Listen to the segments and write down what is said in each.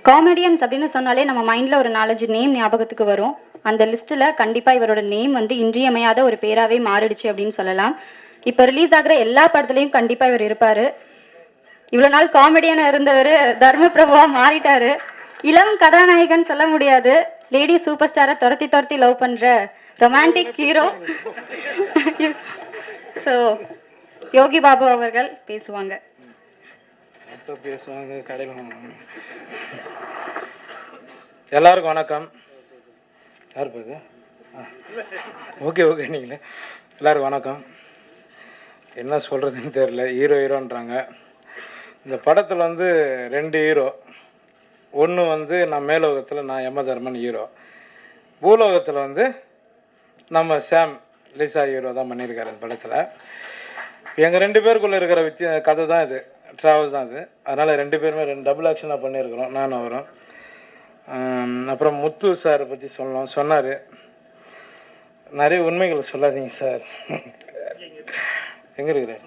Comedians அப்படின்னு சொன்னாலே நம்ம மைண்டில் ஒரு 4-5 நேம் ஞாபகத்துக்கு வரும். அந்த லிஸ்ட்டில் கண்டிப்பாக இவரோட நேம் வந்து இன்றியமையாத ஒரு பேராகவே மாறிடுச்சு அப்படின்னு சொல்லலாம். இப்போ ரிலீஸ் ஆகிற எல்லா படத்துலையும் கண்டிப்பாக இவர் இருப்பார். இவ்வளோ நாள் காமெடியனாக இருந்தவர் தர்மபிரபுவாக மாறிட்டார். இளம் கதாநாயகன் சொல்ல முடியாது, லேடி சூப்பர் ஸ்டாரை துரத்தி துரத்தி லவ் பண்ணுற romantic hero. So Yogi Babu அவர்கள் பேசுவாங்க. கடையில் எல்லாருக்கும் வணக்கம். யார் பேரு? ஓகே நீங்களே எல்லாருக்கும் வணக்கம். என்ன சொல்கிறதுன்னு தெரில. ஹீரோன்றாங்க. இந்த படத்தில் வந்து 2 ஹீரோ. ஒன்று வந்து நான் மேலோகத்தில், நான் யமதர்மன் ஹீரோ. பூலோகத்தில் வந்து நம்ம சாம் லிசா ஹீரோ தான் பண்ணியிருக்காரு இந்த படத்தில். எங்கள் 2 பேருக்குள்ளே இருக்கிற கதை தான் இது, ட்ராவல் தான் இது. அதனால் 2 பேருமே 2 டபுள் ஆக்ஷனாக பண்ணியிருக்கிறோம், நானும் அவரும். அப்புறம் முத்து சாரை பற்றி சொன்னார். நிறைய உண்மைகளை சொல்லாதீங்க சார். எங்கே இருக்கிறார்?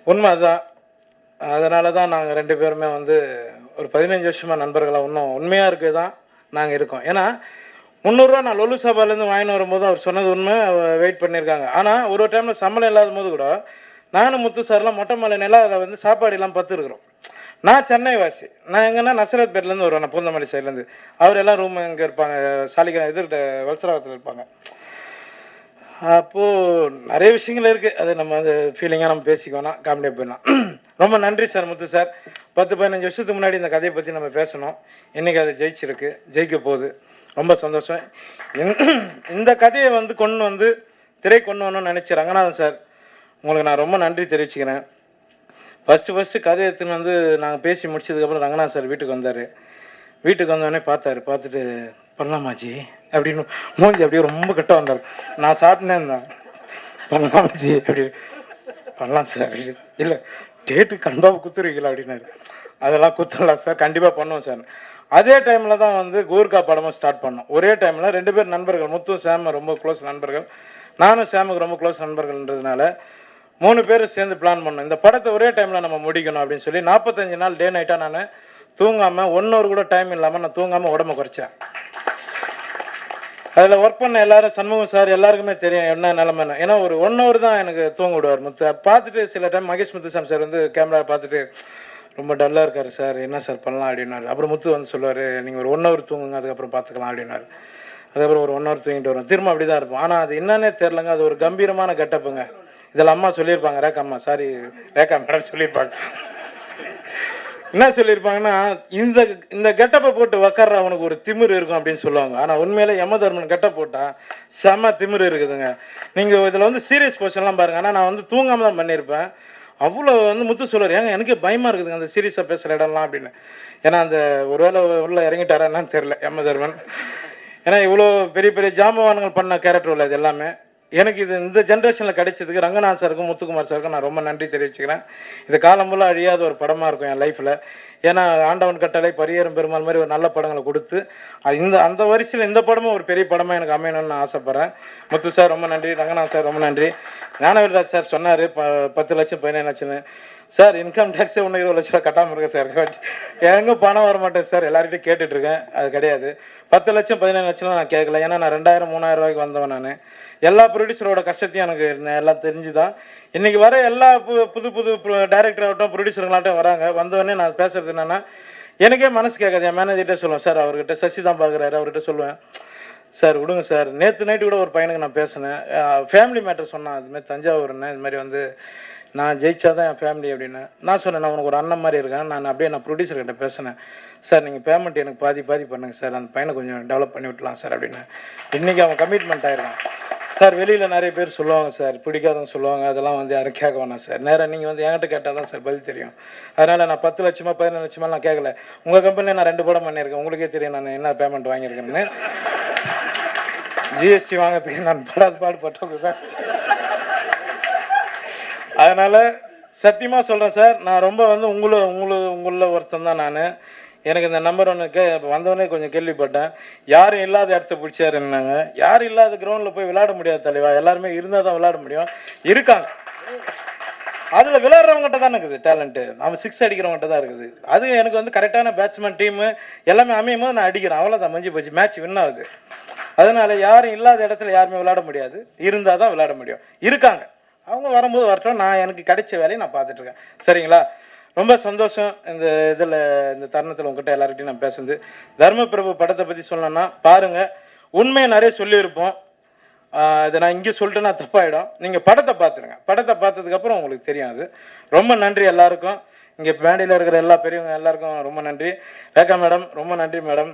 உண்மை அதுதான். அதனால தான் நாங்கள் 2 பேருமே வந்து ஒரு 15 வருஷமாக நண்பர்களாக இன்னும் உண்மையாக இருக்குது தான் நாங்கள் இருக்கோம். ஏன்னா 300 ரூபா நான் லொல்லு சாப்பாலேருந்து வாங்கின்னு வரும்போது அவர் சொன்னது உண்மை, வெயிட் பண்ணியிருக்காங்க. ஆனால் ஒரு டைமில் சம்பளம் இல்லாத போது கூட நானும் முத்து சார்லாம் மொட்டை மலை நிலம் அதை வந்து சாப்பாடு எல்லாம் பார்த்துருக்குறோம். நான் சென்னை வாசி, நான் எங்கன்னா நசரத் பேட்லேருந்து வருவேன், நான் பூந்தமல்லி சைட்லேருந்து. அவர் எல்லாம் ரூம் இங்கே இருப்பாங்க, சாலிகா எதிர்கிட்ட வல்சராவத்தில் இருப்பாங்க. அப்போது நிறைய விஷயங்கள் இருக்குது, அது நம்ம அந்த ஃபீலிங்காக நம்ம பேசிக்கோனா காமெடியாக போயிடலாம். ரொம்ப நன்றி சார் முத்து சார். 10-15 வருஷத்துக்கு முன்னாடி இந்த கதையை பற்றி நம்ம பேசணும். இன்றைக்கி அது ஜெயிக்க போகுது. ரொம்ப சந்தோஷம். இந்த கதையை வந்து திரை கொண்டு வரணும்னு நினச்சி ரங்கநாதன் சார், உங்களுக்கு நான் ரொம்ப நன்றி தெரிவிச்சுக்கிறேன். ஃபஸ்ட்டு கதை எடுத்துன்னு வந்து நாங்கள் பேசி முடிச்சதுக்கப்புறம் ரங்கநாதன் சார் வீட்டுக்கு வந்தார். வீட்டுக்கு வந்தோடனே பார்த்துட்டு பண்ணலாமாச்சி அப்படின்னு மூஞ்சி அப்படியே ரொம்ப கட்ட வந்தார். நான் சாப்பிட்டே இருந்தேன். பண்ணலாமாச்சி அப்படி பண்ணலாம் சார். இல்லை டேட்டு கண்டிப்பாக குத்துருவீங்களா அப்படின்னாரு. அதெல்லாம் குத்தலாம் சார், கண்டிப்பாக பண்ணுவோம் சார். அதே டைமில் தான் வந்து கூர்கா படமும் ஸ்டார்ட் பண்ணோம். ஒரே டைமில் 2 பேர் நண்பர்கள், முத்து சாம் ரொம்ப க்ளோஸ் நண்பர்கள், நானும் சாமுக்கு ரொம்ப க்ளோஸ் நண்பர்கள்ன்றதுனால 3 பேர் சேர்ந்து பிளான் பண்ணோம். இந்த படத்தை ஒரே டைமில் நம்ம முடிக்கணும் அப்படின்னு சொல்லி 45 நாள் டே நைட்டாக நான் தூங்காமல் 1 hour கூட டைம் இல்லாமல் நான் தூங்காமல் உடம்பை குறைச்சேன். அதில் ஒர்க் பண்ண எல்லாரும், சண்முகம் சார் எல்லாருக்குமே தெரியும் என்ன நிலமைன்னு. ஏன்னா ஒரு 1 hour தான் எனக்கு தூங்க விடுவார் முத்து. பார்த்துட்டு சில டைம் மகேஷ் முத்துசாமி சார் வந்து கேமரா பார்த்துட்டு ரொம்ப டல்லாக இருக்கார் சார், என்ன சார் பண்ணலாம் அப்படின்னாரு. அப்புறம் முத்து வந்து சொல்லுவார், நீங்கள் ஒரு 1 hour தூங்குங்க, அதுக்கப்புறம் பார்த்துக்கலாம் அப்படின்னாரு. அதுக்கப்புறம் ஒரு 1 hour தூங்கிட்டு வரும், திரும்ப அப்படி தான் இருப்போம். ஆனால் அது என்னன்னே தெரிலங்க, அது ஒரு கம்பீரமான கெட்டப்புங்க. இதில் அம்மா சொல்லியிருப்பாங்க, ரேகா மேடம் சொல்லியிருப்பாங்க. என்ன சொல்லியிருப்பாங்கன்னா, இந்த கெட்டப்பை போட்டு உக்கார அவனுக்கு ஒரு திமிரு இருக்கும் அப்படின்னு சொல்லுவாங்க. ஆனால் உண்மையிலே யமதர்மன் கெட்டப் போட்டால் செம்ம திமிரு இருக்குதுங்க. நீங்கள் இதில் வந்து சீரியஸ் போர்ஷன்லாம் பாருங்கள். ஆனால் நான் வந்து தூங்காமல் தான் பண்ணியிருப்பேன். அவ்வளோ வந்து முத்து சொல்லுவார், ஏங்க எனக்கே பயமாக இருக்குதுங்க அந்த சீரியஸாக பேசுகிற இடம்லாம் அப்படின்னு. ஏன்னா அந்த ஒருவேளை உள்ளே இறங்கிட்டாரா என்னன்னு தெரில யமதர்மன். ஏன்னா இவ்வளோ பெரிய ஜாம்பவான்கள் பண்ண கேரக்டர் உள்ள இது எல்லாமே எனக்கு இது இந்த ஜென்ரேஷனில் கிடைச்சதுக்கு ரங்கநாத் சாருக்கும் முத்துக்குமார் சாருக்கும் நான் ரொம்ப நன்றி தெரிவிச்சுக்கிறேன். இது காலம் ஃபுல்லாக அழியாத ஒரு படமாக இருக்கும் என் லைஃப்பில். ஏன்னா ஆண்டவன் கட்டளை, பரியேறும் பெருமாள் மாதிரி ஒரு நல்ல படங்களை கொடுத்து அந்த வரிசையில் இந்த படமும் ஒரு பெரிய படமாக எனக்கு அமையணும்னு நான் ஆசைப்பட்றேன். முத்து சார் ரொம்ப நன்றி, ரங்கநாத் சார் ரொம்ப நன்றி. ஞானவீரராஜ் சார் சொன்னார் 10 லட்சம் 15 லட்சம்னு. சார் இன்கம் டேக்ஸே 20 லட்ச ரூபா கட்டாமல் இருக்கேன் சார். எங்கே பணம் வர மாட்டேன் சார், எல்லார்கிட்டையும் கேட்டுட்ருக்கேன். அது கிடையாது. 10 லட்சம் 15 லட்சம்லாம் நான் கேட்கல. ஏன்னா நான் 2000-3000 ரூபாய்க்கு வந்தவன். நான் எல்லா ப்ரொடியூசரோட கஷ்டத்தையும் எனக்கு எல்லாம் தெரிஞ்சு தான் இன்றைக்கி வர எல்லா புது டைரக்டர் ஆகட்டும், ப்ரொடியூசருங்களாகட்டும் வராங்க. வந்தவொடனே நான் பேசுகிறது என்னென்னா, எனக்கே மனசு கேட்காது. என் மேனேஜர்கிட்ட சொல்லுவேன், சார் அவர்கிட்ட சசி தான் பார்க்குறாரு, அவர்கிட்ட சொல்லுவேன், சார் விடுங்க சார். நேற்று நைட்டு கூட ஒரு பையனுக்கு நான் பேசினேன், ஃபேமிலி மேட்டர் சொன்னான். அதுமாதிரி தஞ்சாவூர்னு இது மாதிரி வந்து நான் ஜெயிச்சா தான் என் ஃபேமிலி அப்படின்னு நான் சொன்னேன். நான் உனக்கு ஒரு அண்ணன் மாதிரி இருக்கேன். நான் ப்ரொடியூசர்கிட்ட பேசினேன், சார் நீங்கள் பேமெண்ட் எனக்கு பாதி பண்ணுங்கள் சார், அந்த பையனை கொஞ்சம் டெவலப் பண்ணி விட்டலாம் சார் அப்படின்னு. இன்றைக்கி அவன் கமிட்மெண்ட் ஆகிருக்கான். சார் வெளியில் நிறைய பேர் சொல்லுவாங்க சார், பிடிக்காதவங்க சொல்லுவாங்க, அதெல்லாம் வந்து யாரும் கேட்க வேணாம் சார். நேராக நீங்கள் வந்து என்கிட்ட கேட்டால் தான் சார் பதில் தெரியும். அதனால் நான் 10 லட்சமா 15 லட்சமா நான் கேட்கல. உங்கள் கம்பெனியில் நான் 2 படம் பண்ணியிருக்கேன், உங்களுக்கே தெரியும் நான் என்ன பேமெண்ட் வாங்கியிருக்கேன்னு. ஜிஎஸ்டி வாங்கிறதுக்கு நான் பாடுபட்டேன். அதனால் சத்தியமாக சொல்கிறேன் சார், நான் ரொம்ப வந்து உங்களில் ஒருத்தன் தான் நான். எனக்கு இந்த நம்பர் ஒன்று வந்தவொடனே கொஞ்சம் கேள்விப்பட்டேன். யாரும் இல்லாத இடத்த பிடிச்சாருன்னாங்க. யாரும் இல்லாத கிரவுண்டில் போய் விளையாட முடியாது தலைவா, எல்லாருமே இருந்தால் தான் விளையாட முடியும். இருக்காங்க, அதில் விளையாடுறவங்ககிட்ட தான் இருக்குது டேலண்ட்டு. அவன் சிக்ஸ் அடிக்கிறவங்ககிட்ட தான் இருக்குது. அது எனக்கு வந்து கரெக்டான பேட்ஸ்மேன் டீமு எல்லாமே அமையும் போது நான் அடிக்கிறேன். அவ்வளோதான், மஞ்சி போச்சு, மேட்ச் வின் ஆகுது. அதனால் யாரும் இல்லாத இடத்துல யாருமே விளையாட முடியாது, இருந்தால் தான் விளையாட முடியும். இருக்காங்க, அவங்க வரும்போது வரட்டும். நான் எனக்கு கிடைச்ச வேலையை நான் பார்த்துட்ருக்கேன். சரிங்களா? ரொம்ப சந்தோஷம் இந்த இதில் இந்த தருணத்தில் உங்ககிட்ட எல்லார்கிட்டையும் நான் பேசுறது. தர்மபிரபு படத்தை பற்றி சொல்லணும்னா பாருங்கள், உண்மையை நிறைய சொல்லியிருப்போம். இதை நான் இங்கே சொல்லிட்டேன்னா தப்பாயிடும். நீங்கள் படத்தை பார்த்துருங்க. படத்தை பார்த்ததுக்கப்புறம் உங்களுக்கு தெரியும். அது ரொம்ப நன்றி எல்லாருக்கும். இங்கே மேடையில் இருக்கிற எல்லா பெரியவங்க எல்லாருக்கும் ரொம்ப நன்றி. ரேகா மேடம் ரொம்ப நன்றி மேடம்.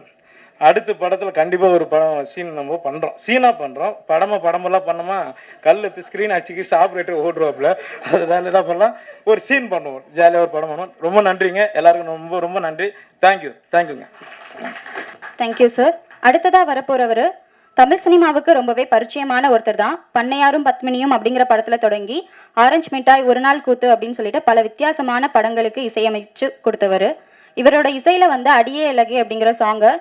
அடுத்த படத்தில் கண்டிப்பாக ஒரு படம் சீன் நம்ம பண்ணுறோம், சீனாக பண்ணுறோம். படமெல்லாம் பண்ணோமா, கல் எடுத்து ஸ்க்ரீன் அடிச்சுக்கிட்டு ஆப்ரேட்டர் ஓடுவாப்பில், அது வேலை தான் பண்ணலாம். ஒரு சீன் பண்ணுவோம், ஜாலியாக ஒரு படம் பண்ணுவோம். ரொம்ப நன்றிங்க எல்லாருக்கும், ரொம்ப ரொம்ப நன்றி. தேங்க்யூங்க. Thank you sir. அடுத்ததாக வரப்போகிறவர் தமிழ் சினிமாவுக்கு ரொம்பவே பரிச்சயமான ஒருத்தர் தான். பண்ணையாரும் பத்மினியும் அப்படிங்கிற படத்தில் தொடங்கி ஆரஞ்சு மிட்டாய், ஒரு நாள் கூத்து அப்படின்னு சொல்லிட்டு பல வித்தியாசமான படங்களுக்கு இசையமைச்சு கொடுத்தவர். இவரோட இசையில் வந்து அடியே இலகே அப்படிங்கிற சாங்கை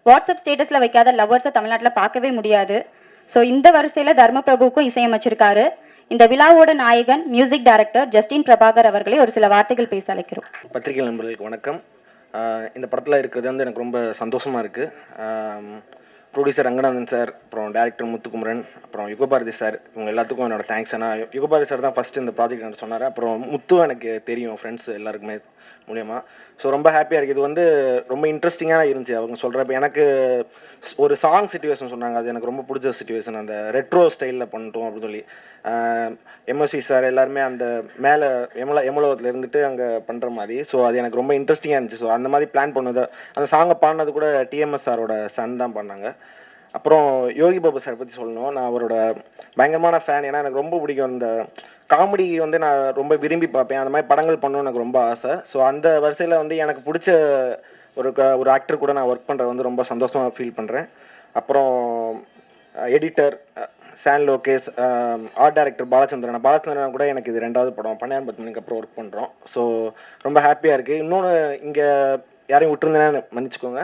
வாட்ஸ்அப் ஸ்டேட்டஸில் வைக்காத லவ்வர்ஸை தமிழ்நாட்டில் பார்க்கவே முடியாது. ஸோ இந்த வரிசையில் தர்மபிரபுவுக்கும் இசையமைச்சிருக்காரு. இந்த விழாவோட நாயகன் மியூசிக் டைரக்டர் ஜஸ்டின் பிரபாகர் அவர்களை ஒரு சில வார்த்தைகள் பேச அழைக்கிறோம். பத்திரிகை நண்பர்களுக்கு வணக்கம். இந்த படத்தில் இருக்கிறது வந்து எனக்கு ரொம்ப சந்தோஷமாக இருக்குது. ப்ரொடியூசர் ரங்கநாதன் சார், அப்புறம் டேரக்டர் முத்துக்குமரன், அப்புறம் யுகபாரதி சார், இவங்க எல்லாத்துக்கும் என்னோட தேங்க்ஸ். ஏன்னா யுகபாரதி சார் தான் ஃபஸ்ட்டு இந்த ப்ராஜெக்ட் எனக்கு சொன்னார். அப்புறம் முத்து எனக்கு தெரியும், ஃப்ரெண்ட்ஸ் எல்லாருக்குமே மூலியமாக. ஸோ ரொம்ப ஹாப்பியாக இருக்குது. இது வந்து ரொம்ப இன்ட்ரெஸ்டிங்காக இருந்துச்சு அவங்க சொல்கிறப்ப. எனக்கு ஒரு சாங் சிச்சுவேஷன் சொன்னாங்க, அது எனக்கு ரொம்ப பிடிச்ச சிச்சுவேஷன். அந்த ரெட்ரோ ஸ்டைலில் பண்ணிட்டோம் அப்படின்னு சொல்லி எம்எஸ்வி சார் எல்லாருமே அந்த மேலே எமலோகத்தில் இருந்துட்டு அங்கே பண்ணுற மாதிரி. ஸோ அது எனக்கு ரொம்ப இன்ட்ரெஸ்டிங்காக இருந்துச்சு. ஸோ அந்த மாதிரி பிளான் பண்ணது. அந்த சாங்கை பாடினது கூட டிஎம்எஸ் சாரோட சன் தான் பண்ணாங்க. அப்புறம் யோகி பாபு சார் பற்றி சொல்லணும். நான் அவரோட பயங்கரமான ஃபேன். ஏன்னா எனக்கு ரொம்ப பிடிக்கும். இந்த காமெடி வந்து நான் ரொம்ப விரும்பி பார்ப்பேன். அந்த மாதிரி படங்கள் பண்ணணும்னு எனக்கு ரொம்ப ஆசை. ஸோ அந்த வரிசையில் வந்து எனக்கு பிடிச்ச ஒரு ஆக்டர் கூட நான் ஒர்க் பண்ணுறது வந்து ரொம்ப சந்தோஷமாக ஃபீல் பண்ணுறேன். அப்புறம் editor San Lokesh, art director Balachandran கூட எனக்கு இது 2வது படம், பண்ணையார் பத்மினிக்கு அப்புறம் ஒர்க் பண்ணுறோம். ஸோ ரொம்ப ஹாப்பியாக இருக்குது. இன்னொன்று இங்கே யாரையும் விட்டுருந்தேன்னு மன்னிச்சுக்கோங்க.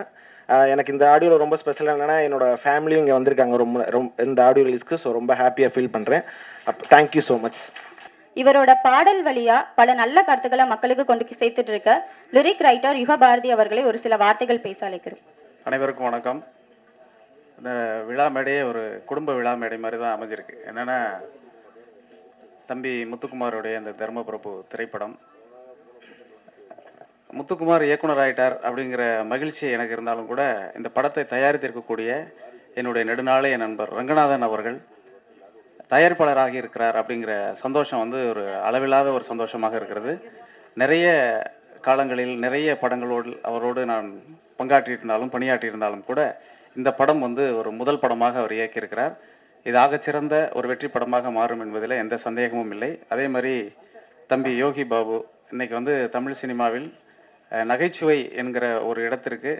எனக்கு இந்த ஆடியோவில் ரொம்ப ஸ்பெஷலாக என்னென்னா என்னோடய ஃபேமிலியும் இங்கே வந்திருக்காங்க ரொம்ப இந்த ஆடியோ ரிலீஸ்க்கு. ஸோ ரொம்ப ஹாப்பியாக ஃபீல் பண்ணுறேன். Thank you so much. இவரோட பாடல் வழியா பல நல்ல கருத்துக்களை மக்களுக்கு கொண்டு சேர்த்துட்டு இருக்க லிரிக் ரைட்டர் யுகபாரதி அவர்களை ஒரு சில வார்த்தைகள் பேச அழைக்கிறோம். அனைவருக்கும் வணக்கம். இந்த விழா மேடையே ஒரு குடும்ப விழா மேடை மாதிரி தான் அமைஞ்சிருக்கு. என்னென்னா, தம்பி முத்துக்குமாரோடைய அந்த தர்மபிரபு திரைப்படம், முத்துக்குமார் இயக்குனர் ஆகிட்டார் அப்படிங்கிற மகிழ்ச்சி எனக்கு இருந்தாலும் கூட, இந்த படத்தை தயாரித்திருக்கக்கூடிய என்னுடைய நெடுநாளைய நண்பர் ரங்கநாதன் அவர்கள் தயாரிப்பாளராகி இருக்கிறார் அப்படிங்கிற சந்தோஷம் வந்து ஒரு அளவில்லாத ஒரு சந்தோஷமாக இருக்கிறது. நிறைய காலங்களில் நிறைய படங்களோடு அவரோடு நான் பணியாற்றியிருந்தாலும் கூட இந்த படம் வந்து ஒரு முதல் படமாக அவர் இயக்கியிருக்கிறார். இது ஆகச்சிறந்த ஒரு வெற்றி படமாக மாறும் என்பதில் எந்த சந்தேகமும் இல்லை. அதே மாதிரி தம்பி யோகி பாபு இன்னைக்கு வந்து தமிழ் சினிமாவில் நகைச்சுவை என்கிற ஒரு இடத்திற்கு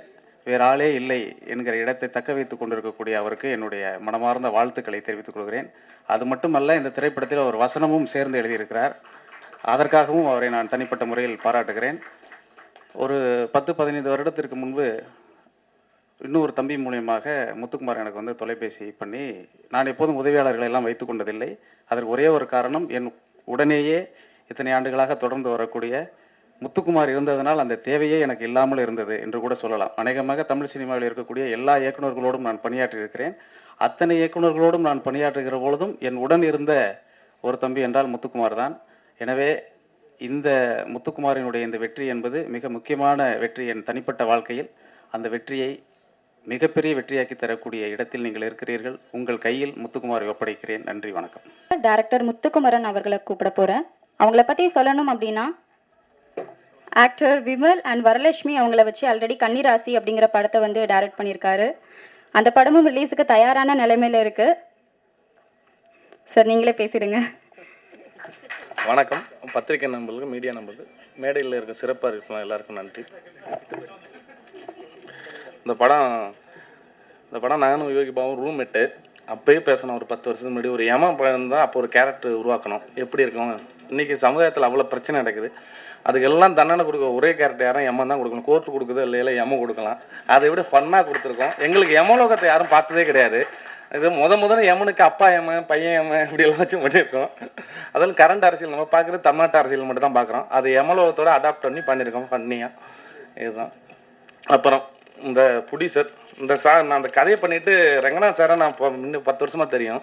வேறு ஆளே இல்லை என்கிற இடத்தை தக்க வைத்து கொண்டிருக்கக்கூடிய அவருக்கு என்னுடைய மனமார்ந்த வாழ்த்துக்களை தெரிவித்துக் கொள்கிறேன். அது மட்டுமல்ல, இந்த திரைப்படத்தில் ஒரு வசனமும் சேர்ந்து எழுதியிருக்கிறார். அதற்காகவும் அவரை நான் தனிப்பட்ட முறையில் பாராட்டுகிறேன். ஒரு 10-15 வருடத்திற்கு முன்பு இன்னொரு தம்பி மூலியமாக முத்துக்குமார் எனக்கு வந்து தொலைபேசி பண்ணி, நான் எப்போதும் உதவியாளர்களை எல்லாம் வைத்து கொண்டதில்லை. அதற்கு ஒரே ஒரு காரணம், என் உடனேயே இத்தனை ஆண்டுகளாக தொடர்ந்து வரக்கூடிய முத்துக்குமார் இருந்ததனால் அந்த தேவையே எனக்கு இல்லாமல் இருந்தது என்று கூட சொல்லலாம். அநேகமாக தமிழ் சினிமாவில் இருக்கக்கூடிய எல்லா இயக்குநர்களோடும் நான் பணியாற்றியிருக்கிறேன். அத்தனை இயக்குநர்களோடும் நான் பணியாற்றுகிற பொழுதும் என் உடன் இருந்த ஒரு தம்பி என்றால் முத்துக்குமார் தான். எனவே இந்த முத்துக்குமாரினுடைய இந்த வெற்றி என்பது மிக முக்கியமான வெற்றி என் தனிப்பட்ட வாழ்க்கையில். அந்த வெற்றியை மிகப்பெரிய வெற்றியாக்கி தரக்கூடிய இடத்தில் நீங்கள் இருக்கிறீர்கள். உங்கள் கையில் முத்துக்குமாரை ஒப்படைக்கிறேன். நன்றி, வணக்கம். டைரக்டர் முத்துக்குமரன் அவர்களை கூப்பிட போகிறேன். அவங்கள பற்றி சொல்லணும் அப்படின்னா, ஆக்டர் விமல் அண்ட் வரலட்சுமி அவங்கள வச்சு ஆல்ரெடி கன்னிராசி அப்படிங்கிற படத்தை வந்து டைரக்ட் பண்ணியிருக்காரு. அந்த படமும் ரிலீஸுக்கு தயாரான நிலைமையில் இருக்குது. சார், நீங்களே பேசிடுங்க. வணக்கம். பத்திரிகை நண்பர்களுக்கு, மீடியா நண்பர்கள், மேடையில் இருக்க சிறப்பாக இருக்கலாம் எல்லாருக்கும் நன்றி. இந்த படம் நானும் யோகி பாபும் ரூம்மேட்டு. அப்போயே பேசணும், ஒரு 10 வருஷத்துக்கு முன்னாடி ஒரு படம் தான். அப்போ ஒரு கேரக்டர் உருவாக்கணும், எப்படி இருக்கும். இன்றைக்கி சமுதாயத்தில் அவ்வளோ பிரச்சனை நடக்குது. அதுக்கெல்லாம் தண்டனை கொடுக்க ஒரே கேரக்டர் யாரும் எம்மன் தான் கொடுக்கணும். கோர்ட்டு கொடுக்குது இல்லை எம்ம கொடுக்கலாம். அதை விட ஃபன்னாக கொடுத்துருக்கோம். எங்களுக்கு எமலோகத்தை யாரும் பார்த்ததே கிடையாது. இது முதல்ல எமனுக்கு அப்பா எம்ம பையன் எம்ம இப்படியெல்லாம் வச்சு பண்ணியிருக்கோம். அதெல்லாம் கரண்ட் அரசியல் நம்ம பார்க்குறது தமிழ்நாட்டு அரசியல் மட்டும் தான் பார்க்குறோம். அது எமலோகத்தோட அடாப்ட் பண்ணி பண்ணியிருக்கோம் ஃபன்னியாக. இதுதான். அப்புறம் இந்த ப்ரொடியூசர் இந்த சார் நான் அந்த கதையை பண்ணிவிட்டு ரங்கநாத் சாரை நான் இப்போ இன்னும் 10 வருஷமாக தெரியும்.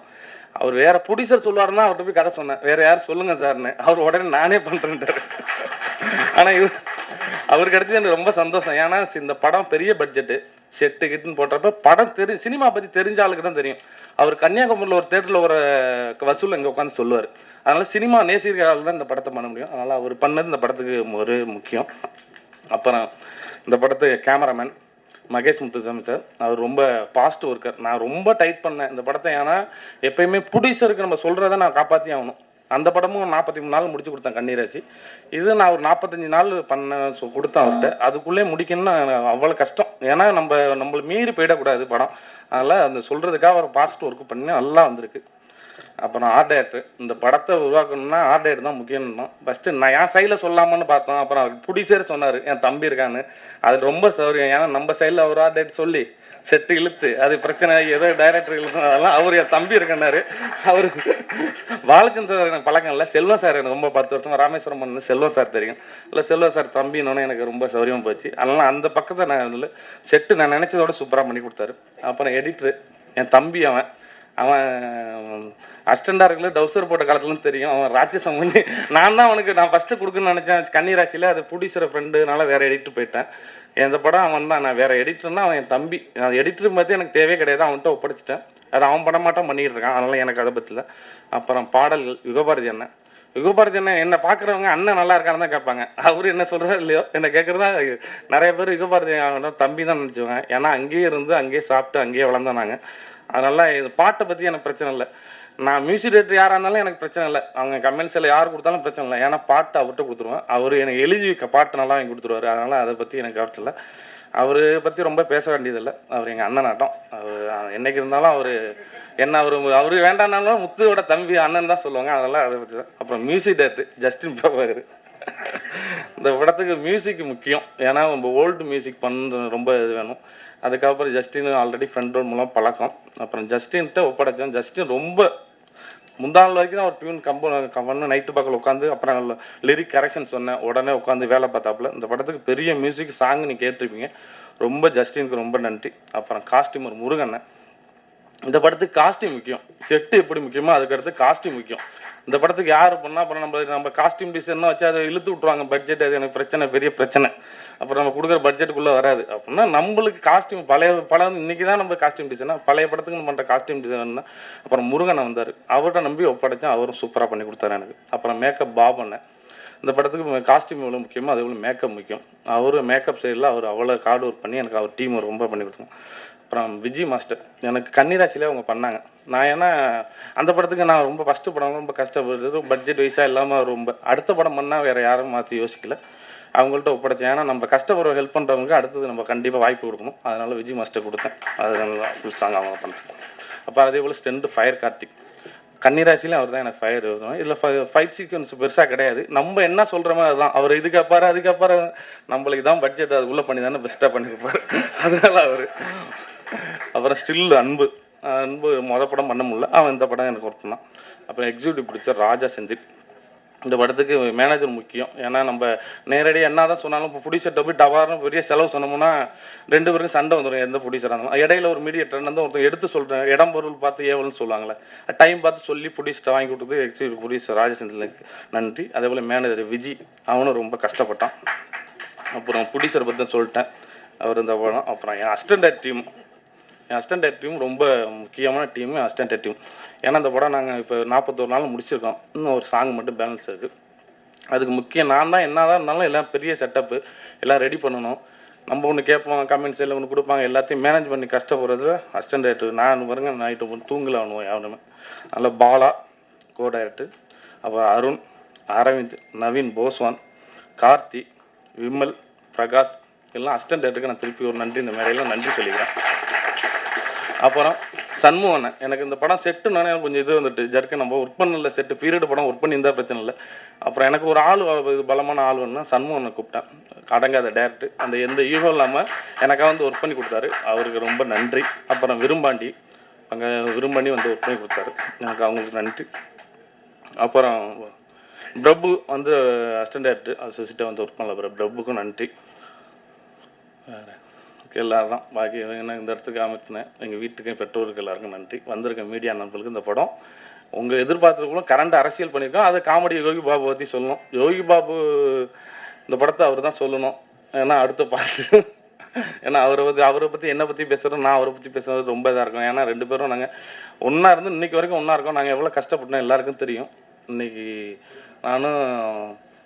அவர் வேறு ப்ரொடியூசர் சொல்லுவாருன்னா அவர்கிட்ட போய் கதை சொன்னேன், வேறு யார் சொல்லுங்கள் சார்னு. அவர் உடனே நானே பண்ணுறேன்ட்டார். ஆனால் அவர் கிடச்சது எனக்கு ரொம்ப சந்தோஷம். ஏன்னா இந்த படம் பெரிய பட்ஜெட்டு, செட்டு கிட்டுன்னு போட்டப்ப படம் சினிமா பற்றி தெரிஞ்ச ஆளுக்கு தான் தெரியும். அவர் கன்னியாகுமரியில் ஒரு தேட்டரில் ஒரு வசூல் இங்கே உட்காந்து சொல்லுவார். அதனால் சினிமா நேசிக்கிற ஆள் தான் இந்த படத்தை பண்ண முடியும். அதனால் அவர் பண்ணது இந்த படத்துக்கு ஒரு முக்கியம். அப்புறம் இந்த படத்துக்கு கேமராமேன் மகேஷ் முத்துசாமி சார், அவர் ரொம்ப பாஸ்ட் ஒர்க்கர். நான் ரொம்ப டைட் பண்ணேன் இந்த படத்தை. ஏன்னா எப்பயுமே ப்ரொடியூசருக்கு நம்ம சொல்கிறத நான் காப்பாற்றி ஆகணும். அந்த படமும் 43 நாள் முடிச்சு கொடுத்தேன் கண்ணீராசி. இது நான் ஒரு 45 நாள் பண்ண கொடுத்தேன் அவர்கிட்ட. அதுக்குள்ளே முடிக்கணும்னு அவ்வளோ கஷ்டம். ஏன்னா நம்மளை மீறி போயிடக்கூடாது படம். அதனால் அந்த சொல்கிறதுக்காக ஒரு பாஸ்ட் ஒர்க் பண்ணி நல்லா வந்திருக்கு. அப்புறம் ஆர்ட் டைரக்டர், இந்த படத்தை உருவாக்கணும்னா ஆர்ட் டைரக்டர் தான் முக்கியம்னா ஃபஸ்ட்டு நான் என் சைடில் சொல்லாமன்னு பார்த்தோம். அப்புறம் ப்ரொடியூசர் சொன்னார் என் தம்பி இருக்கான்னு. அது ரொம்ப சௌரியம். ஏன்னா நம்ம சைடில் அவர் ஆர்ட் டைரக்டர் சொல்லி செட்டு இழுத்து அது பிரச்சனை ஏதோ டைரக்டர் இழுத்து அதெல்லாம் அவர் என் தம்பி இருக்கன்னாரு. அவர் பாலச்சந்திரன் எனக்கு பழக்கம் இல்லை, செல்வம் சார் எனக்கு ரொம்ப 10 வருஷம் ராமேஸ்வரம் பண்ணது செல்வம் சார் தெரியும். இல்லை செல்வம் சார் தம்பின்னு எனக்கு ரொம்ப சௌரியமாக போச்சு. அதனால் அந்த பக்கத்தை நான் இதில் செட்டு நான் நினச்சதோட சூப்பராக பண்ணி கொடுத்தாரு. அப்புறம் எடிட்ரு என் தம்பி, அவன் அஸ்டண்டாக இருக்கல டவுசர் போட்ட காலத்துலன்னு தெரியும். அவன் ராட்சசம் பண்ணி நான் ஃபஸ்ட்டு கொடுக்குன்னு நினச்சேன் கன்னிராசியில். அது ப்ரொடியூசர் ஃப்ரெண்டுனால வேறு எடிட்டர் போயிட்டேன். எந்த படம் அவன் தான். நான் வேறு எடிட்டர்னா அவன் என் தம்பி. எடிட்டர் பற்றி எனக்கு தேவையே கிடையாது, அவன்கிட்ட ஒப்படைச்சிட்டேன். அது அவன் படம் மாட்டான் பண்ணிகிட்டு இருக்கான். அதனால் எனக்கு அதை பற்றில. அப்புறம் பாடல்கள் யுகபாரதி அண்ணன். யுகபாரதி அண்ணன் என்னை பார்க்குறவங்க அண்ணன் நல்லா இருக்கான்னு தான் கேட்பாங்க. அவர் என்ன சொல்கிறார் இல்லையோ என்னை கேட்குறதா நிறைய பேர் யுகபாரதி தம்பி தான் நினச்சிவாங்க. ஏன்னா அங்கேயே இருந்து அங்கேயே சாப்பிட்டு அங்கேயே வளர்ந்தானாங்க. அதனால் இது பாட்டை பற்றி எனக்கு பிரச்சனை இல்லை. நான் மியூசிக் டேரக்டர் யாராக இருந்தாலும் எனக்கு பிரச்சனை இல்லை. அவங்க கமெண்ட்ஸில் யார் கொடுத்தாலும் பிரச்சனை இல்லை. ஏன்னா பாட்டு அவர்கிட்ட கொடுத்துருவேன். அவர் எனக்கு எழுதி பாட்டு நல்லா வாங்கி கொடுத்துருவாரு. அதனால் அதை பற்றி எனக்கு கவலை இல்லை. அவர் பற்றி ரொம்ப பேச வேண்டியதில்லை. அவர் எங்கள் அண்ணன் ஆட்டம். அவர் என்றைக்கு இருந்தாலும் அவர் வேண்டானாலும் முத்துவோட தம்பி அண்ணன் தான் சொல்லுவாங்க. அதெல்லாம் அதை பற்றி தான். அப்புறம் மியூசிக் டேரக்டர் ஜஸ்டின் பிரபாகர். இந்த படத்துக்கு மியூசிக் முக்கியம். ஏன்னா நம்ம ஓல்டு மியூசிக் பண்ணுறது ரொம்ப இது வேணும். அதுக்கப்புறம் ஜஸ்டின் ஆல்ரெடி ஃப்ரெண்ட் ரோல் மூலம் பழக்கம். அப்புறம் ஜஸ்டின்கிட்ட ஒப்படைச்சேன். ஜஸ்டின் ரொம்ப முந்தாள் வரைக்கும் தான் ஒரு டியூன் கம்பெனி நைட்டு பக்கத்தில் உட்காந்து அப்புறம் லிரிக் கரெக்ஷன் சொன்னேன். உடனே உட்காந்து வேலை பார்த்தாப்புல. இந்த படத்துக்கு பெரிய மியூசிக் சாங் நீ கேட்டிருப்பீங்க. ரொம்ப ஜஸ்டினுக்கு ரொம்ப நன்றி. அப்புறம் காஸ்டியூமர் முருகண்ணன். இந்த படத்துக்கு காஸ்டியூம் முக்கியம். செட்டு எப்படி முக்கியமோ அதுக்கடுத்து காஸ்டியூம் முக்கியம். இந்த படத்துக்கு யார் பண்ணால் அப்புறம் நம்ம காஸ்டியூம் டிசைன்னா வச்சு அதை இழுத்து விட்ருவாங்க. பட்ஜெட் அது எனக்கு பிரச்சனை, பெரிய பிரச்சனை. அப்புறம் நம்ம கொடுக்குற பட்ஜெட்டுக்குள்ளே வராது. அப்படின்னா நம்மளுக்கு காஸ்டியூம் படம் இன்றைக்கி தான் நம்ம காஸ்டியூம் டிசைனா பழைய படத்துக்கு நம்ம பண்ணுற காஸ்டியூம் டிசைன்னா. அப்புறம் முருகனை வந்தார். அவர்கிட்ட நம்பி ஒப்படைச்சேன். அவரும் சூப்பராக பண்ணி கொடுத்தாரு எனக்கு. அப்புறம் மேக்கப் பாபண்ணன். இந்த படத்துக்கு காஸ்டியூம் எவ்வளோ முக்கியமோ அது எவ்வளோ மேக்கப் முக்கியம். அவர் மேக்கப் சைடில் அவர் அவ்வளோ ஹார்ட் ஒர்க் பண்ணி எனக்கு அவர் டீம் ரொம்ப பண்ணி கொடுத்தாங்க. அப்புறம் விஜய் மாஸ்டர் எனக்கு கன்னிராசிலே அவங்க பண்ணாங்க. நான் ஏன்னா அந்த படத்துக்கு நான் ரொம்ப ஃபஸ்ட்டு படம் ரொம்ப கஷ்டப்படுறது பட்ஜெட் வைஸாக இல்லாமல் ரொம்ப அடுத்த படம் பண்ணால் வேறு யாரும் மாற்றி யோசிக்கல. அவங்கள்ட்ட ஒப்படைச்சேன். ஏன்னா நம்ம கஷ்டப்படுற ஹெல்ப் பண்ணுறவங்களுக்கு அடுத்தது நம்ம கண்டிப்பாக வாய்ப்பு கொடுக்கணும். அதனால் விஜய் மாஸ்டர் கொடுத்தேன். அது நல்லா ஃபுல் சாங் அவங்க பண்ணுறேன். அப்போ அதே போல் ஸ்டெண்ட் ஃபயர் கார்த்திக். கன்னிராசிலையும் அவர் தான் எனக்கு ஃபயர் எழுதுவோம். இதில் ஃபைட் சீக்வன்ஸ் பெருசாக கிடையாது. நம்ம என்ன சொல்கிறோமோ அதுதான். அவர் அதுக்கப்புறம் நம்மளுக்கு தான் பட்ஜெட் அதுக்குள்ளே பண்ணி தானே பெஸ்ட்டாக பண்ணியிருப்பார். அதனால் அவர். அப்புறம் ஸ்டில் அன்பு படம் பண்ண முடியல. அவன் இந்த படம் எனக்கு ஒர்க் பண்ணான். அப்புறம் எக்ஸிக்யூட்டிவ் பிடிச்ச ராஜா செந்தில். இந்த படத்துக்கு மேனேஜர் முக்கியம். ஏன்னா நம்ம நேரடியாக என்ன தான் சொன்னாலும் இப்போ ப்ரொடியூசர்கிட்ட போய் டவார்னு பெரிய செலவு சொன்னோம்னா 2 பேருக்கும் சண்டை வந்துடும். எந்த ப்ரொடியூசராக இருந்தாலும் இடையில ஒரு மீடியேட்டர் வந்து ஒருத்தர் எடுத்து சொல்கிறேன் இடம் பொருள் பார்த்து ஏவல்னு சொல்லுவாங்களே, டைம் பார்த்து சொல்லி ப்ரொடியூசர்கிட்ட வாங்கி கொடுத்தது எக்ஸிக்யூட்டிவ் ப்ரொடியூசர் ராஜசேந்திரனுக்கு நன்றி. அதே போல் மேனேஜர் விஜய், அவனும் ரொம்ப கஷ்டப்பட்டான். அப்புறம் ப்ரொடியூசர் பற்றி சொல்லிட்டேன். அவர் இந்த படம். அப்புறம் என் அசிஸ்டன்ட் டீம் ரொம்ப முக்கியமான டீம் அசிஸ்டன்ட் டீம். ஏன்னா இந்த படம் நாங்கள் இப்போ 41 நாள் முடிச்சிருக்கோம். இன்னும் ஒரு சாங் மட்டும் பேலன்ஸ் இருக்குது. அதுக்கு முக்கியம் நான் தான். என்ன தான் இருந்தாலும் எல்லாம் பெரிய செட்டப்பு எல்லாம் ரெடி பண்ணணும். நம்ம ஒன்று கேட்போம், கமெண்ட்ஸ் எல்லாம் ஒன்று கொடுப்பாங்க. எல்லாத்தையும் மேனேஜ் பண்ணி கஷ்டப்படுறது அசிஸ்டன்ட் டைரக்டர். நான் வருங்க நைட்டு தூங்கல ஆகணும் யாருமே. அதில் பாலா கோ டைரக்டர். அப்புறம் அருண், அரவிந்த், நவீன், போஸ்வான், கார்த்தி, விமல், பிரகாஷ் எல்லாம் அசிஸ்டன்ட் டைரக்டருக்கு நான் திருப்பி ஒரு நன்றி இந்த மேடையில் நன்றி சொல்லிக்கிறேன். அப்புறம் சண்முகன் எனக்கு இந்த படம் செட்டுனாலே எனக்கு கொஞ்சம் இது வந்துட்டு ஜர்க்கு நம்ம ஒர்க் பண்ணல செட்டு பீரியட் படம் ஒர்க் பண்ணி இருந்தால் பிரச்சனை இல்லை. அப்புறம் எனக்கு ஒரு ஆள் பலமான ஆள் வேணும்னா சண்முகனை கூப்பிட்டேன். அடங்காத டேரக்டர் அந்த எந்த ஈகோ இல்லாமல் எனக்காக வந்து ஒர்க் பண்ணி கொடுத்தாரு, அவருக்கு ரொம்ப நன்றி. அப்புறம் விரும்பாண்டி அங்கே விரும்பாண்டி வந்து ஒர்க் பண்ணி கொடுத்தாரு, எனக்கு அவங்களுக்கு நன்றி. அப்புறம் பிரபு வந்து அசிஸ்டன்ட் டேரக்டர் அசிஸ்டண்ட்டை வந்து ஒர்க் பண்ணல, பிரபுக்கும் நன்றி. வேறு எல்லாரும் தான் பாக்கி என்ன இந்த இடத்துக்கு அமைச்சினேன் எங்கள் வீட்டுக்கு பெற்றோருக்கு எல்லாருக்கும் நன்றி. வந்திருக்க மீடியா நண்பர்களுக்கு இந்த படம் உங்கள் எதிர்பார்த்துருக்கணும் கரண்ட் அரசியல் பண்ணியிருக்கோம். அதை காமெடி யோகி பாபு பற்றி சொல்லணும். யோகி பாபு இந்த படத்தை அவர் தான் சொல்லணும், ஏன்னா அடுத்த பாட்டு ஏன்னா அவரை பற்றி என்னை பற்றி பேசுகிறோம், நான் அவரை பற்றி பேசுகிறது ரொம்ப இதாக இருக்கும். ஏன்னா 2 பேரும் நாங்கள் ஒன்றா இருந்து இன்றைக்கி வரைக்கும் ஒன்றா இருக்கோம். நாங்கள் எவ்வளோ கஷ்டப்பட்டோம் எல்லாருக்கும் தெரியும். இன்றைக்கி நானும்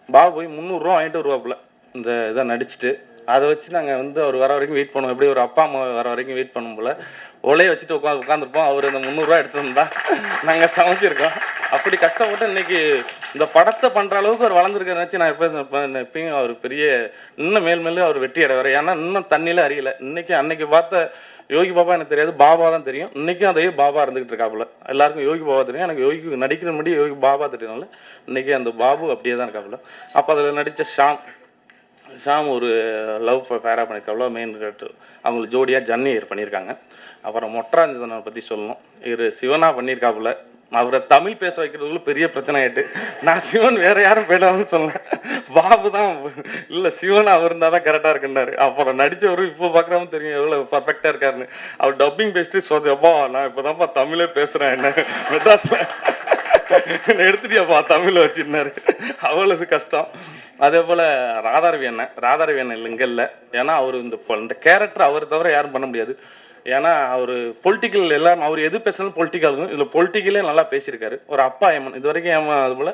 பாபு போய் 300 ரூபா வாங்கிட்டு வருவாப்புல இந்த இதை நடிச்சுட்டு. அதை வச்சு நாங்கள் வந்து அவர் வர வரைக்கும் வெயிட் பண்ணுவோம். எப்படி ஒரு அப்பா அம்மா வர வரைக்கும் வெயிட் பண்ணும் போல் ஒலையை வச்சுட்டு உட்காந்துருப்போம். அவர் அந்த 300 ரூபா எடுத்துட்டு வந்தால் நாங்கள் சமைச்சிருக்கோம். அப்படி கஷ்டப்பட்டு இன்னைக்கு இந்த படத்தை பண்ணுற அளவுக்கு அவர் வளர்ந்துருக்க நினச்சி நான் எப்பயும் அவர் பெரிய இன்னும் மேலும் அவர் வெற்றி அடைவார். ஏன்னா இன்னும் தண்ணியில் அறியலை. அன்னைக்கு பார்த்த யோகி பாபா எனக்கு தெரியாது, பாபா தான் தெரியும். இன்றைக்கும் அதே பாபா இருந்துகிட்டு இருக்காப்புல. எல்லாருக்கும் யோகி பாபா தெரியும், எனக்கு யோகி நடிக்கிற முன்னாடி யோகி பாபா தெரியல. இன்றைக்கி அந்த பாபு அப்படியே தான் இருக்காப்புல. அப்போ அதில் நடித்த ஷாம் ஒரு லவ் ஃபேராக பண்ணியிருக்காப்புல, மெயின் கேரக்டர். அவங்களுக்கு ஜோடியாக ஜன்னியர் பண்ணியிருக்காங்க. அப்புறம் மொட்டராஞ்சனை பற்றி சொல்லணும், இவர் சிவனா பண்ணியிருக்காப்புல. அவரை தமிழ் பேச வைக்கிறதுக்குள்ள பெரிய பிரச்சனை ஆகிட்டு நான் சிவன் வேறு யாரும் போயிடாதுன்னு சொன்னேன். பாபு தான் இல்லை சிவன் அவர் இருந்தால் தான் கரெக்டாக இருக்குன்னாரு. அப்புறம் நடித்தவரும் இப்போ பார்க்குறவங்க தெரியும் எவ்வளோ பர்ஃபெக்டாக இருக்காருன்னு. அவர் டப்பிங் பேசிட்டு சொதப்பா நான் இப்போ தான்ப்பா தமிழே பேசுகிறேன், என்ன மெட்ராஸில் என்ன எடுத்துட்டியாப்பா தமிழை வச்சுருந்தாரு. அவ்வளவு கஷ்டம். அதே போல் ராதாரவி அண்ணன் இங்கே இல்லை. ஏன்னா அவர் இந்த கேரக்டர் அவர் தவிர யாரும் பண்ண முடியாது. ஏன்னா அவர் பொலிட்டிக்கல் எல்லாம் அவர் எது பேசினாலும் பொலிட்டிக்கல், இதில் பொலிட்டிக்கலே நல்லா பேசியிருக்காரு. ஒரு அப்பா ஏமன் இது வரைக்கும் அது போல்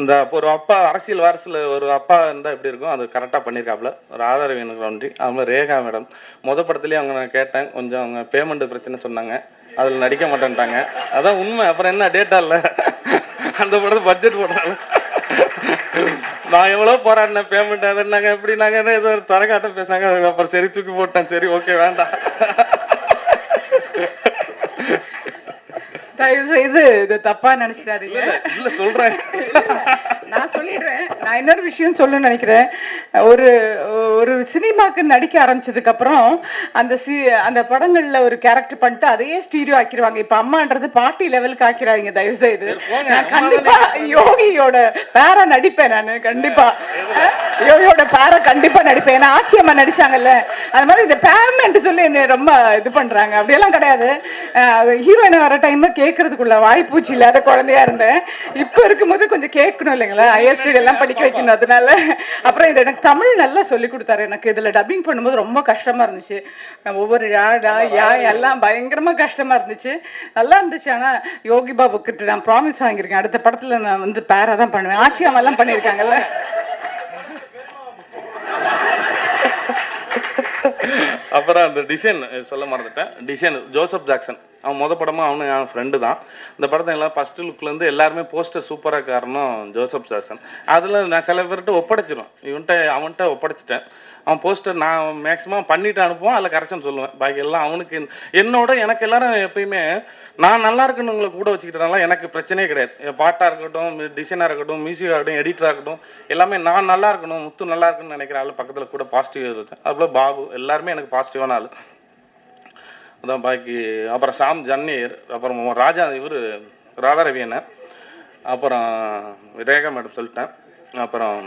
இந்த ஒரு அப்பா அரசியல் வாரசில் ஒரு அப்பா இருந்தால் எப்படி இருக்கும் அது கரெக்டாக பண்ணியிருக்காப்புல. ராதாரவி எனக்கு நன்றி. அது மாதிரி ரேகா மேடம் படத்துலேயே அவங்க நான் கேட்டேன், கொஞ்சம் அவங்க பேமெண்ட் பிரச்சனை சொன்னாங்க, அதில் நடிக்க மாட்டேன்ட்டாங்க. அதான் உண்மை. அப்புறம் என்ன டேட்டா இல்லை அந்த படத்தை பட்ஜெட் போடுறாங்க. நான் எவ்வளோ போராடினேன் பேமெண்ட் அதுனாங்க எப்படி நாங்கள் ஏதோ ஒரு தரக்காட்டம் பேசினாங்க. அப்புறம் சரி தூக்கி போட்டேன், சரி ஓகே வேண்டாம். தயவு செய்து இது தப்பா நினைச்சிடாதீங்க. இல்ல சொல்றேன், நான் சொல்லிடுறேன். நான் இன்னொரு விஷயம் சொல்லணும்னு நினைக்கிறேன். ஒரு சினிமாக்கு நடிக்க ஆரம்பிச்சதுக்கு அப்புறம் அந்த படங்கள்ல ஒரு கேரக்டர் பண்ணிட்டு அதையே ஸ்டீரியோ ஆக்கிடுவாங்க. இப்ப அம்மான்றது பார்ட்டி லெவலுக்கு ஆக்கிறாங்க. தயவு செய்து நான் கண்டிப்பா யோகியோட பேரா நடிப்பேன். நான் கண்டிப்பா யோகியோட பேரா கண்டிப்பா நடிப்பேன். ஏன்னா ஆச்சி அம்மா நடிச்சாங்கல்ல, அது மாதிரி இந்த பேமெண்ட் சொல்லி என்ன ரொம்ப இது பண்றாங்க. அப்படியெல்லாம் கிடையாது. ஹீரோயினை வர டைம்ல கேட்கறதுக்குள்ள வாய்ப்பூச்சி இல்லாத குழந்தையா இருந்தேன். இப்ப இருக்கும்போது கொஞ்சம் கேட்கணும் இல்லைங்களா, ஐஎஸ்டி எல்லாம் படிக்க வைக்கணும். அதனால அப்புறம் இது எனக்கு தமிழ் நல்லா சொல்லி கொடுத்தாரு. எனக்கு இதுல டப்பிங் பண்ணும்போது ரொம்ப கஷ்டமா இருந்துச்சு. ஒவ்வொரு யா எல்லாம் பயங்கரமா கஷ்டமா இருந்துச்சு. நல்லா இருந்துச்சு. ஆனா யோகி பாபு கிட்ட நான் ப்ராமிஸ் வாங்கியிருக்கேன், அடுத்த படத்துல நான் வந்து பேரா தான் பண்ணுவேன். ஆச்சி அம்மா எல்லாம் பண்ணியிருக்காங்கல்ல. அப்புறம் அந்த டிசைன் சொல்ல மறந்துட்டேன். டிசைன் ஜோசப் ஜாக்சன், அவன் படமாக அவனு என் ஃப்ரெண்டு தான். இந்த படத்தை எல்லாம் ஃபஸ்ட்டு லுக்லேருந்து எல்லாருமே போஸ்டர் சூப்பராக காரணம் ஜோசப் ஜாக்சன். அதில் நான் சில பேர்கிட்ட ஒப்படைச்சிடும், அவன்கிட்ட ஒப்படைச்சிட்டேன். அவன் போஸ்டர் நான் மேக்ஸிமம் பண்ணிவிட்டு அனுப்புவான், அதில் கரெக்ஷன் சொல்லுவேன். பாக்கி எல்லாம் அவனுக்கு எனக்கு எல்லாரும் எப்பயுமே நான் நல்லா இருக்குன்னு உங்களை கூட வச்சுக்கிட்டனால எனக்கு பிரச்சனையே கிடையாது. பாட்டாக இருக்கட்டும், டிசைனாக இருக்கட்டும், மியூசிக்காக இருக்கட்டும், எடிட்டராக இருக்கட்டும், எல்லாமே நான் நல்லா இருக்கணும், முத்து நல்லா இருக்குன்னு நினைக்கிற ஆள் பக்கத்தில் கூட பாசிட்டிவ் இருக்கேன். அதுபோல் பாபு எல்லாருமே எனக்கு பாசிட்டிவான ஆள் அதான். பாக்கி அப்புறம் ஷாம் ஜன்னியர், அப்புறம் ராதாரவி அண்ணன், அப்புறம் ரேகா மேடம் சொல்லிட்டேன். அப்புறம்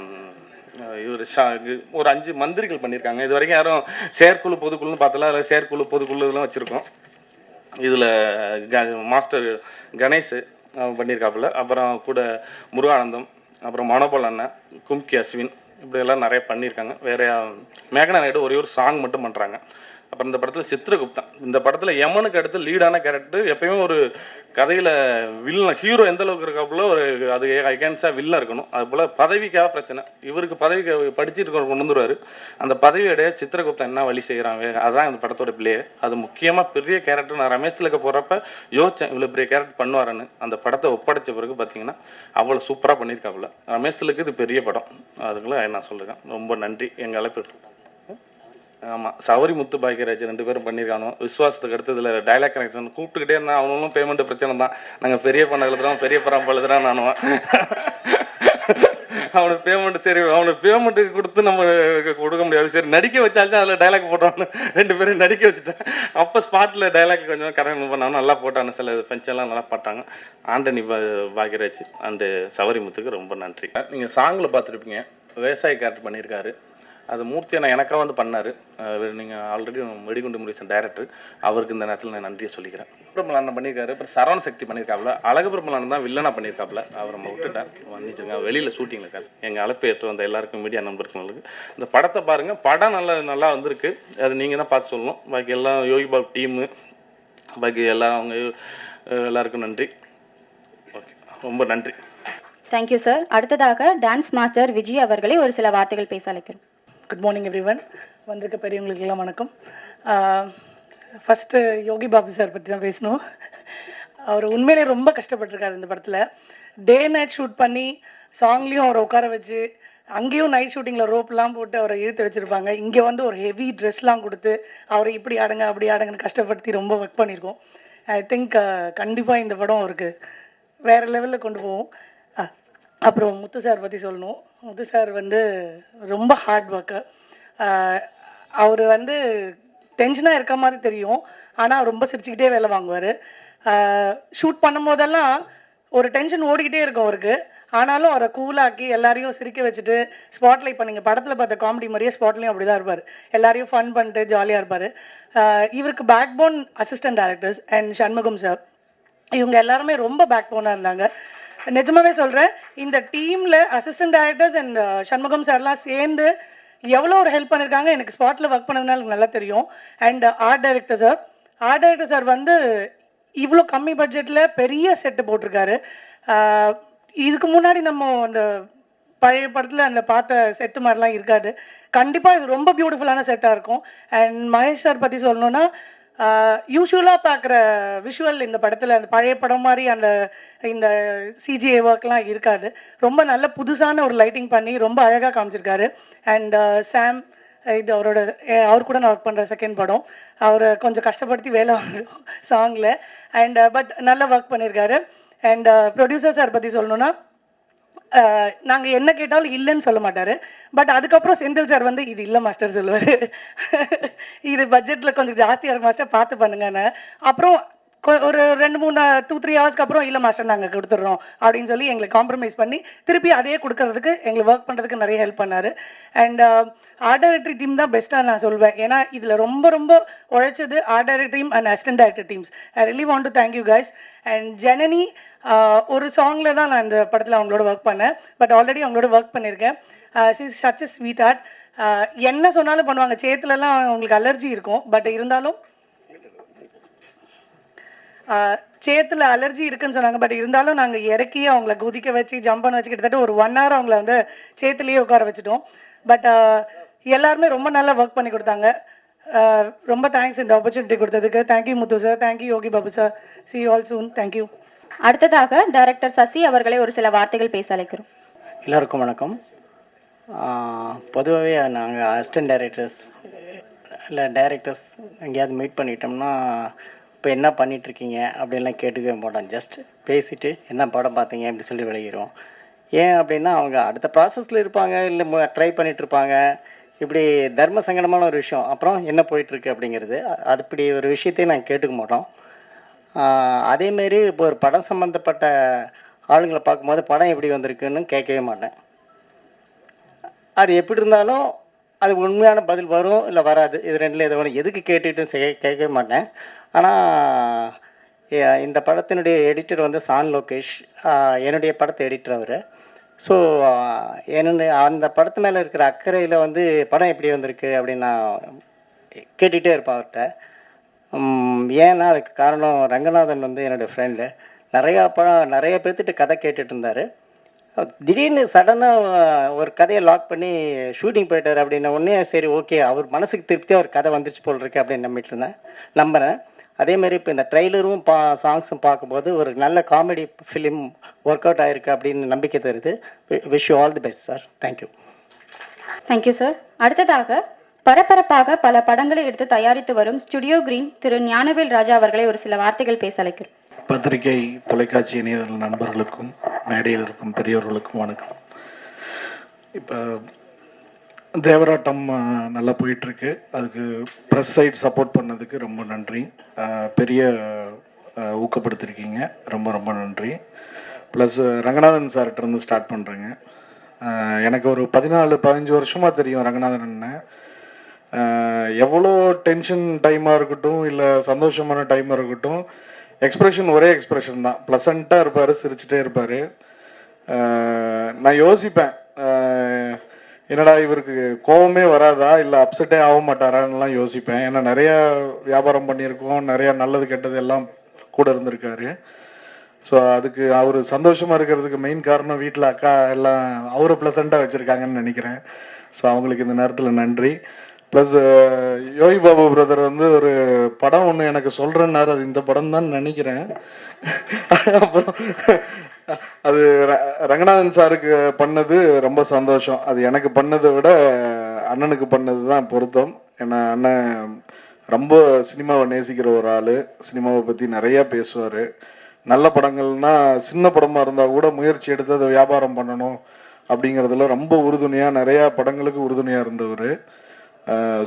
ஒரு 5 மந்திரிகள் பண்ணியிருக்காங்க. இது வரைக்கும் யாரும் செயற்குழு பொதுக்குழுன்னு பார்த்தல, அதில் செயற்குழு பொதுக்குழு இதெல்லாம் வச்சுருக்கோம். இதில் மாஸ்டர் கணேஷ் பண்ணியிருக்காப்புல. அப்புறம் கூட முருகானந்தம், அப்புறம் மனோபல் அண்ணன், கும்கி அஸ்வின், இப்படியெல்லாம் நிறைய பண்ணியிருக்காங்க. வேற மேகனா நாயுடு ஒரே ஒரு சாங் மட்டும் பண்ணுறாங்க. அப்புறம் இந்த படத்தில் சித்திரகுப்தன், இந்த படத்தில் யமனுக்கு அடுத்து லீடான கேரக்டர். எப்பயுமே ஒரு கதையில் வில்லன் ஹீரோ எந்த அளவுக்கு இருக்காப்புல ஒரு அது அகேன்ஸ்டாக வில்லன் இருக்கணும். அதுபோல் பதவிக்காக பிரச்சனை, இவருக்கு பதவிக்கு படிச்சுட்டு கொண்டு வந்துடுவார். அந்த பதவியோடைய சித்திரகுப்தன் என்ன வழி செய்கிறாங்க, அதுதான் இந்த படத்தோட பிள்ளையே. அது முக்கியமாக பெரிய கேரக்டர். நான் ரமேஷ் திலக போகிறப்ப யோசித்தேன் இவ்வளோ பெரிய கேரக்டர் பண்ணுவாருன்னு. அந்த படத்தை ஒப்படைச்ச பிறகு பார்த்தீங்கன்னா அவ்வளோ சூப்பராக பண்ணியிருக்காப்புல. ரமேஷ் திலக்கு இது பெரிய படம், அதுக்குள்ள நான் சொல்லுறேன். ரொம்ப நன்றி எங்கள் அழைப்பு. ஆமாம், சௌரி முத்து பாக்கியராஜ் 2 பேரும் பண்ணியிருக்கானோ. விஸ்வாசத்துக்கு அடுத்ததுல டைலாக் கனெக்ஷன் கூப்பிட்டுக்கிட்டே இருந்தால் அவனும் பேமெண்ட் பிரச்சனை தான். நாங்கள் பெரிய பண்ண எழுதுறோம், பெரிய படம் எழுதுறான் நானும். அவனுக்கு பேமெண்ட் சரி, அவனுக்கு பேமெண்ட்டுக்கு கொடுத்து நம்ம கொடுக்க முடியாது. சரி நடிக்க வச்சாச்சும் அதில் டைலாக் போட்டோன்னு 2 பேரும் நடிக்க வச்சுட்டேன். அப்போ ஸ்பாட்டில் டைலாக் கொஞ்சம் கரெக்ட் பண்ணாலும் நல்லா போட்டாங்க. சில ஃபங்க்ஷன்லாம் நல்லா பாட்டாங்க. ஆண்டனி பாக்கியராஜ் அண்டு சௌரி முத்துக்கு ரொம்ப நன்றி. நீங்கள் சாங்கில் பார்த்துருப்பீங்க, விவசாய கேரக்டர் பண்ணியிருக்காரு. அது மூர்த்தி அண்ணா எனக்காக வந்து பண்ணார். நீங்கள் ஆல்ரெடி வெடிகுண்டு முருகேசன் டைரக்டர், அவருக்கு இந்த நேரத்தில் நான் நன்றியை சொல்லிக்கிறேன். பிரம்மலான பண்ணியிருக்காரு, அப்புறம் சரவண சக்தி பண்ணியிருக்காப்புல, அழகு பிரம்மலான தான் வில்லனா பண்ணியிருக்காப்புல. அவர் நம்ம விட்டுட்டேன், வந்துச்சுங்க வெளியில் ஷூட்டிங்கில் இருக்காரு. எங்கள் அழைப்பு ஏற்று வந்த எல்லாருக்கும், மீடியா நண்பர்களுக்கு இந்த படத்தை பாருங்கள். படம் நல்லா வந்திருக்கு. அது நீங்கள் தான் பார்த்து சொல்லணும். பாக்கி எல்லாம் யோகி பாபு டீமு, பாக்கி எல்லாம் அவங்க எல்லாருக்கும் நன்றி. ஓகே, ரொம்ப நன்றி. Thank you sir. அடுத்ததாக டான்ஸ் மாஸ்டர் விஜய் அவர்களை ஒரு சில வார்த்தைகள் பேச அழைக்கிறோம். Good morning everyone. வந்திருக்க பெரியவங்களுக்கெல்லாம் வணக்கம். ஃபஸ்ட்டு யோகி பாபு சார் பற்றி தான் பேசணும். அவர் உண்மையிலே ரொம்ப கஷ்டப்பட்டிருக்காரு இந்த படத்தில். டே நைட் ஷூட் பண்ணி சாங்லேயும் அவரை உட்கார வச்சு, அங்கேயும் நைட் ஷூட்டிங்கில் ரோப்லாம் போட்டு அவரை இழுத்து வச்சுருப்பாங்க. இங்கே வந்து ஒரு ஹெவி ட்ரெஸ்லாம் கொடுத்து அவரை இப்படி ஆடுங்க அப்படி ஆடுங்கன்னு கஷ்டப்படுத்தி ரொம்ப ஒர்க் பண்ணியிருக்கோம். ஐ திங்க் கண்டிப்பாக இந்த படம் அவருக்கு வேறு லெவலில் கொண்டு போவோம். அப்புறம் முத்து சார் பற்றி சொல்லணும். முத்து சார் வந்து ரொம்ப ஹார்ட் ஒர்க்கர். அவர் வந்து டென்ஷனாக இருக்க மாதிரி தெரியும், ஆனால் ரொம்ப சிரிச்சுக்கிட்டே வேலை வாங்குவார். ஷூட் பண்ணும் போதெல்லாம் ஒரு டென்ஷன் ஓடிக்கிட்டே இருக்கும் அவருக்கு. ஆனாலும் அவரை கூலாக்கி எல்லாரையும் சிரிக்க வச்சுட்டு ஸ்பாட்லைட் பண்ணிங்க. படத்தில் பார்த்த காமெடி மாதிரியே ஸ்பாட்லையும் அப்படி தான் இருப்பார். எல்லாரையும் ஃபன் பண்ணிட்டு ஜாலியாக இருப்பார். இவருக்கு backbone assistant directors and Shanmugam sir, இவங்க எல்லாருமே ரொம்ப பேக் போனாக இருந்தாங்க. நிஜமாவே சொல்கிறேன், இந்த டீமில் அசிஸ்டன்ட் டைரக்டர்ஸ் அண்ட் சண்முகம் சார்லாம் சேர்ந்து எவ்வளோ ஒரு ஹெல்ப் பண்ணியிருக்காங்க. எனக்கு ஸ்பாட்டில் ஒர்க் பண்ணதுனால எனக்கு நல்லா தெரியும். அண்ட் ஆர்ட் டைரக்டர் சார் வந்து இவ்வளோ கம்மி பட்ஜெட்டில் பெரிய செட்டு போட்டிருக்காரு. இதுக்கு முன்னாடி நம்ம அந்த பழைய படத்தில் அந்த பார்த்த செட்டு மாதிரிலாம் இருக்காது. கண்டிப்பாக இது ரொம்ப பியூட்டிஃபுல்லான செட்டாக இருக்கும். அண்ட் மகேஷ் சார் பற்றி சொல்லணுன்னா, யூஸ்வலாக பார்க்குற விஷுவல் இந்த படத்தில் அந்த பழைய படம் மாதிரி இந்த சிஜிஏ ஒர்க்லாம் இருக்காது. ரொம்ப நல்ல புதுசான ஒரு லைட்டிங் பண்ணி ரொம்ப அழகாக காமிச்சிருக்காரு. அண்ட் சாம், இது அவர் கூட நான் ஒர்க் பண்ணுற செகண்ட் படம். அவரை கொஞ்சம் கஷ்டப்படுத்தி வேலை வாங்குறோம் சாங்கில். அண்ட் பட் நல்ல ஒர்க் பண்ணியிருக்காரு. அண்ட் ப்ரொடியூசர் சார் பற்றி சொல்லணுன்னா, நாங்கள் என்ன கேட்டாலும் இல்லைன்னு சொல்ல மாட்டார். பட் அதுக்கப்புறம் செந்தில் சார் வந்து இது இல்லை மாஸ்டர் சொல்லுவார். இது பட்ஜெட்டில் கொஞ்சம் ஜாஸ்தியாக இருக்கு மாஸ்டர், பார்த்து பண்ணுங்கன்னு. அப்புறம் ஒரு 2-3 ஹவர்ஸ்க்கு அப்புறம் இல்லை மாஸ்டர் நாங்கள் கொடுத்துட்றோம் அப்படின்னு சொல்லி எங்களை காம்ப்ரமைஸ் பண்ணி திருப்பி அதே கொடுக்கறதுக்கு எங்களை ஒர்க் பண்ணுறதுக்கு நிறைய ஹெல்ப் பண்ணார். அண்ட் ஆர்ட் டைரக்டர் டீம் தான் பெஸ்ட்டாக நான் சொல்வேன். ஏன்னா இதில் ரொம்ப உழைச்சது art director team and assistant director teams. I really want to thank you guys. And Janani, ஒரு சாங்கில் தான் நான் இந்த படத்தில் அவங்களோட ஒர்க் பண்ணேன். பட் ஆல்ரெடி அவங்களோட ஒர்க் பண்ணியிருக்கேன். Such a sweet heart. என்ன சொன்னாலும் பண்ணுவாங்க. சேத்துலலாம் அவங்களுக்கு அலர்ஜி இருக்கும். பட் இருந்தாலும் சேத்துல அலர்ஜி இருக்குன்னு சொன்னாங்க. பட் இருந்தாலும் நாங்கள் இறக்கி அவங்கள குதிக்க வச்சு ஜம்ப் பண்ண வச்சு கிட்டத்தட்ட ஒரு 1 hour அவங்கள வந்து சேத்துலேயே உட்கார வச்சுட்டோம். பட் எல்லாருமே ரொம்ப நல்லா ஒர்க் பண்ணி கொடுத்தாங்க. ரொம்ப தேங்க்ஸ் இந்த ஆப்பர்ச்சுனிட்டி கொடுத்ததுக்கு. Thank you Muthu sir, thank you Yogi Babu sir. see you all soon. Thank you. அடுத்ததாக டைரக்டர் சசி அவர்களை ஒரு சில வார்த்தைகள் பேச அழைக்கிறோம். எல்லோருக்கும் வணக்கம். பொதுவாகவே நாங்கள் அசிஸ்டன்ட் டைரக்டர்ஸ் இல்லை டைரக்டர்ஸ் எங்கேயாவது மீட் பண்ணிட்டோம்னா இப்போ என்ன பண்ணிகிட்ருக்கீங்க அப்படின்லாம் கேட்டுக்கவே மாட்டோம். ஜஸ்ட் பேசிவிட்டு என்ன படம் பார்த்தீங்க அப்படி சொல்லி விளையிறோம். ஏன் அப்படின்னா அவங்க அடுத்த ப்ராசஸில் இருப்பாங்க, இல்லை ட்ரை பண்ணிகிட்ருப்பாங்க. இப்படி தர்ம சங்கடமான ஒரு விஷயம். அப்புறம் என்ன போயிட்டுருக்கு அப்படிங்கிறது, அப்படி ஒரு விஷயத்தையும் நாங்கள் கேட்டுக்க மாட்டோம். அதேமாரி இப்போ ஒரு படம் சம்மந்தப்பட்ட ஆளுங்களை பார்க்கும்போது படம் எப்படி வந்திருக்குன்னு கேட்கவே மாட்டேன். அது எப்படி இருந்தாலும் அது உண்மையான பதில் வரும் இல்லை வராது, இது ரெண்டில் எது வரும். எதுக்கு கேட்டுட்டு கேட்கவே மாட்டேன். ஆனால் இந்த படத்தினுடைய எடிட்டர் வந்து சான் லோகேஷ், என்னுடைய படத்தை எடிட்டர் அவர். ஸோ அந்த படத்து மேலே இருக்கிற அக்கறையில் வந்து படம் எப்படி வந்திருக்கு அப்படின்னு நான் கேட்டுகிட்டே இருப்பேன் அவர்கிட்ட. ஏன்னா அதுக்கு காரணம் ரங்கநாதன் வந்து என்னோடய ஃப்ரெண்டு. நிறைய பேர்த்துட்டு கதை கேட்டுட்டு இருந்தார். திடீர்னு சடனாக ஒரு கதையை லாக் பண்ணி ஷூட்டிங் போயிட்டார் அப்படின்ன உடனே சரி ஓகே அவர் மனசுக்கு திருப்தியாக ஒரு கதை வந்துச்சு போல் இருக்கு அப்படின்னு நம்புகிறேன். அதேமாரி இப்போ இந்த ட்ரெய்லரும் சாங்ஸும் பார்க்கும்போது ஒரு நல்ல காமெடி ஃபிலிம் ஒர்க் அவுட் ஆகிருக்கு அப்படின்னு நம்பிக்கை தருது. Wish you all the best sir. Thank you. Thank you sir. அடுத்ததாக பரபரப்பாக பல படங்களை எடுத்து தயாரித்து வரும் ஸ்டுடியோ கிரீன் திரு ஞானவேல் ராஜா அவர்களை ஒரு சில வார்த்தைகள் பேச அழைக்கிறோம். பத்திரிகை தொலைக்காட்சி இணையதள நண்பர்களுக்கும் மேடையில் இருக்கும் பெரியவர்களுக்கும் வணக்கம். இப்போ தேவராட்டம் நல்லா போயிட்டுருக்கு. அதுக்கு ப்ரெஸ் சைட் சப்போர்ட் பண்ணதுக்கு ரொம்ப நன்றி. பெரிய ஊக்கப்படுத்திருக்கீங்க, ரொம்ப ரொம்ப நன்றி. ப்ளஸ் ரங்கநாதன் சார்கிட்டருந்து ஸ்டார்ட் பண்ணுறேங்க. எனக்கு ஒரு 14-15 வருஷமாக தெரியும் ரங்கநாதன் அண்ணன். எவ்வளோ டென்ஷன் டைமாக இருக்கட்டும், இல்லை சந்தோஷமான டைமாக இருக்கட்டும், எக்ஸ்ப்ரெஷன் ஒரே எக்ஸ்ப்ரெஷன் தான். ப்ளசண்ட்டாக இருப்பார், சிரிச்சுட்டே இருப்பார். நான் யோசிப்பேன், என்னடா இவருக்கு கோவமே வராதா, இல்லை அப்செட்டே ஆக மாட்டாரான்லாம் யோசிப்பேன். ஏன்னா நிறையா வியாபாரம் பண்ணியிருக்கோம், நிறையா நல்லது கெட்டது எல்லாம் கூட இருந்திருக்காரு. ஸோ அதுக்கு அவர் சந்தோஷமாக இருக்கிறதுக்கு மெயின் காரணம் வீட்டில் அக்கா எல்லாம் அவரை ப்ளசண்ட்டாக வச்சுருக்காங்கன்னு நினைக்கிறேன். ஸோ அவங்களுக்கு இந்த நேரத்தில் நன்றி. ப்ளஸ் யோகி பாபு பிரதர் வந்து ஒரு படம் ஒன்று எனக்கு சொல்கிறேன்னாரு, அது இந்த படம் தான் நினைக்கிறேன். அப்புறம் அது ரங்கநாதன் சாருக்கு பண்ணது ரொம்ப சந்தோஷம். அது எனக்கு பண்ணதை விட அண்ணனுக்கு பண்ணது தான் பொருத்தம். ஏன்னா அண்ணன் ரொம்ப சினிமாவை நேசிக்கிற ஒரு ஆள், சினிமாவை பற்றி நிறையா பேசுவார். நல்ல படங்கள்னா சின்ன படமாக இருந்தால் கூட முயற்சி எடுத்து அதை வியாபாரம் பண்ணணும் அப்படிங்கிறதுல ரொம்ப உறுதுணையாக, நிறையா படங்களுக்கு உறுதுணையாக இருந்தவர்.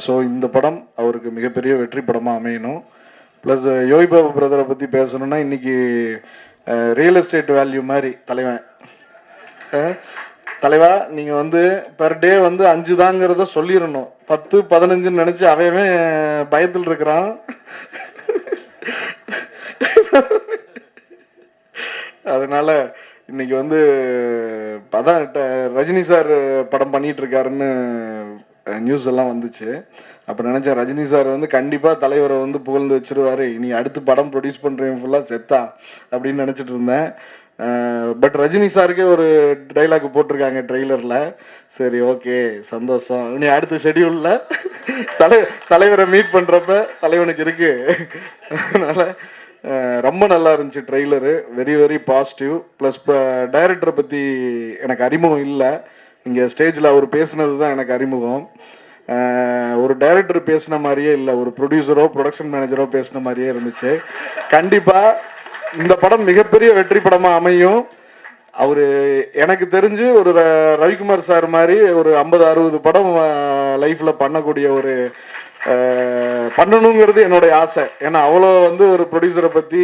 ஸோ இந்த படம் அவருக்கு மிகப்பெரிய வெற்றி படமாக அமையணும். ப்ளஸ் யோகி பாபு பிரதரை பற்றி பேசணுன்னா இன்றைக்கி ரியல் எஸ்டேட் வேல்யூ மாதிரி தலைவன். தலைவா நீங்கள் வந்து பெர் டே வந்து 5 தாங்கிறத சொல்லிடணும். 10-15 நினச்சி அவையவே பயத்தில் இருக்கிறான். அதனால இன்னைக்கு வந்து அதான் ரஜினி சார் படம் பண்ணிட்டு இருக்காருன்னு நியூஸ் எல்லாம் வந்துச்சு. அப்போ நினச்சேன் ரஜினி சார் வந்து கண்டிப்பாக தலைவரை வந்து புகழ்ந்து வச்சிருவாரு, இனி அடுத்து படம் ப்ரொடியூஸ் பண்ணுறேன் ஃபுல்லாக செத்தா அப்படின்னு நினச்சிட்டு இருந்தேன். பட் ரஜினி சாருக்கே ஒரு டைலாக் போட்டிருக்காங்க ட்ரெய்லரில். சரி, ஓகே, சந்தோஷம். இனி அடுத்த ஷெடியூலில் தலைவரை மீட் பண்ணுறப்ப தலைவனுக்கு இருக்கு. அதனால் ரொம்ப நல்லா இருந்துச்சு trailer, very very positive. Plus இப்போ டைரக்டரை பற்றி எனக்கு அறிமுகம் இல்லை, இங்கே ஸ்டேஜில் அவர் பேசுனது தான் எனக்கு அறிமுகம். ஒரு டைரக்டர் பேசின மாதிரியே இல்லை, ஒரு ப்ரொடியூசரோ ப்ரொடக்ஷன் மேனேஜரோ பேசின மாதிரியே இருந்துச்சு. கண்டிப்பாக இந்த படம் மிகப்பெரிய வெற்றி படமாக அமையும். அவர் எனக்கு தெரிஞ்சு ஒரு ரவிக்குமார் சார் மாதிரி ஒரு 50-60 படம் லைஃப்பில் பண்ணக்கூடிய ஒரு பண்ணணுங்கிறது என்னுடைய ஆசை. ஏன்னா அவ்வளோ வந்து ஒரு ப்ரொடியூசரை பற்றி,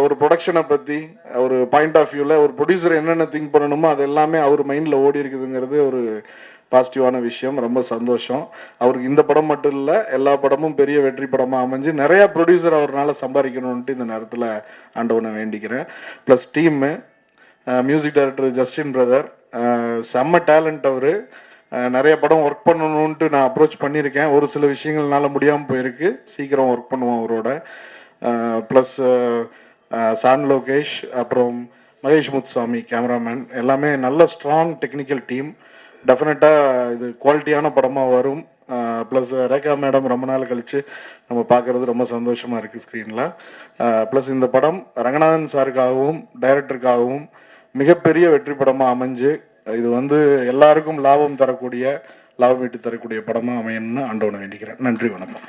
ஒரு ப்ரொடக்ஷனை பற்றி, ஒரு பாயிண்ட் ஆஃப் வியூவில் ஒரு ப்ரொடியூசர் என்னென்ன திங்க் பண்ணணுமோ அது எல்லாமே அவர் மைண்டில் ஓடி இருக்குதுங்கிறது ஒரு பாசிட்டிவான விஷயம். ரொம்ப சந்தோஷம். அவருக்கு இந்த படம் மட்டும் இல்லை, எல்லா படமும் பெரிய வெற்றி படமாக அமைஞ்சு நிறையா ப்ரொடியூசர் அவரால் சம்பாதிக்கணுன்ட்டு இந்த நேரத்தில் ஆண்டவனை வேண்டிக்கிறேன். Plus team, music director Justin brother, செம்ம டேலண்ட். அவர் நிறைய படம் ஒர்க் பண்ணணுன்ட்டு நான் அப்ரோச் பண்ணியிருக்கேன். ஒரு சில விஷயங்கள்னால முடியாமல் போயிருக்கு, சீக்கிரம் ஒர்க் பண்ணுவோம் அவரோட. ப்ளஸ் சான் லோகேஷ், அப்புறம் மகேஷ் முத்துசாமி கேமராமேன், எல்லாமே நல்ல ஸ்ட்ராங் டெக்னிக்கல் டீம். டெஃபினட்டாக இது குவாலிட்டியான படமாக வரும். ப்ளஸ் ரேகா மேடம் ரொம்ப நாள் கழித்து நம்ம பார்க்குறது ரொம்ப சந்தோஷமாக இருக்குது ஸ்க்ரீனில். ப்ளஸ் இந்த படம் ரங்கநாதன் சாருக்காகவும் டைரக்டருக்காகவும் மிகப்பெரிய வெற்றி படமாக அமைஞ்சு இது வந்து எல்லாருக்கும் லாபம் ஈட்டு தரக்கூடிய படமாக அமையணும்னு ஆண்டவனை வேண்டிக்கிறேன். நன்றி, வணக்கம்.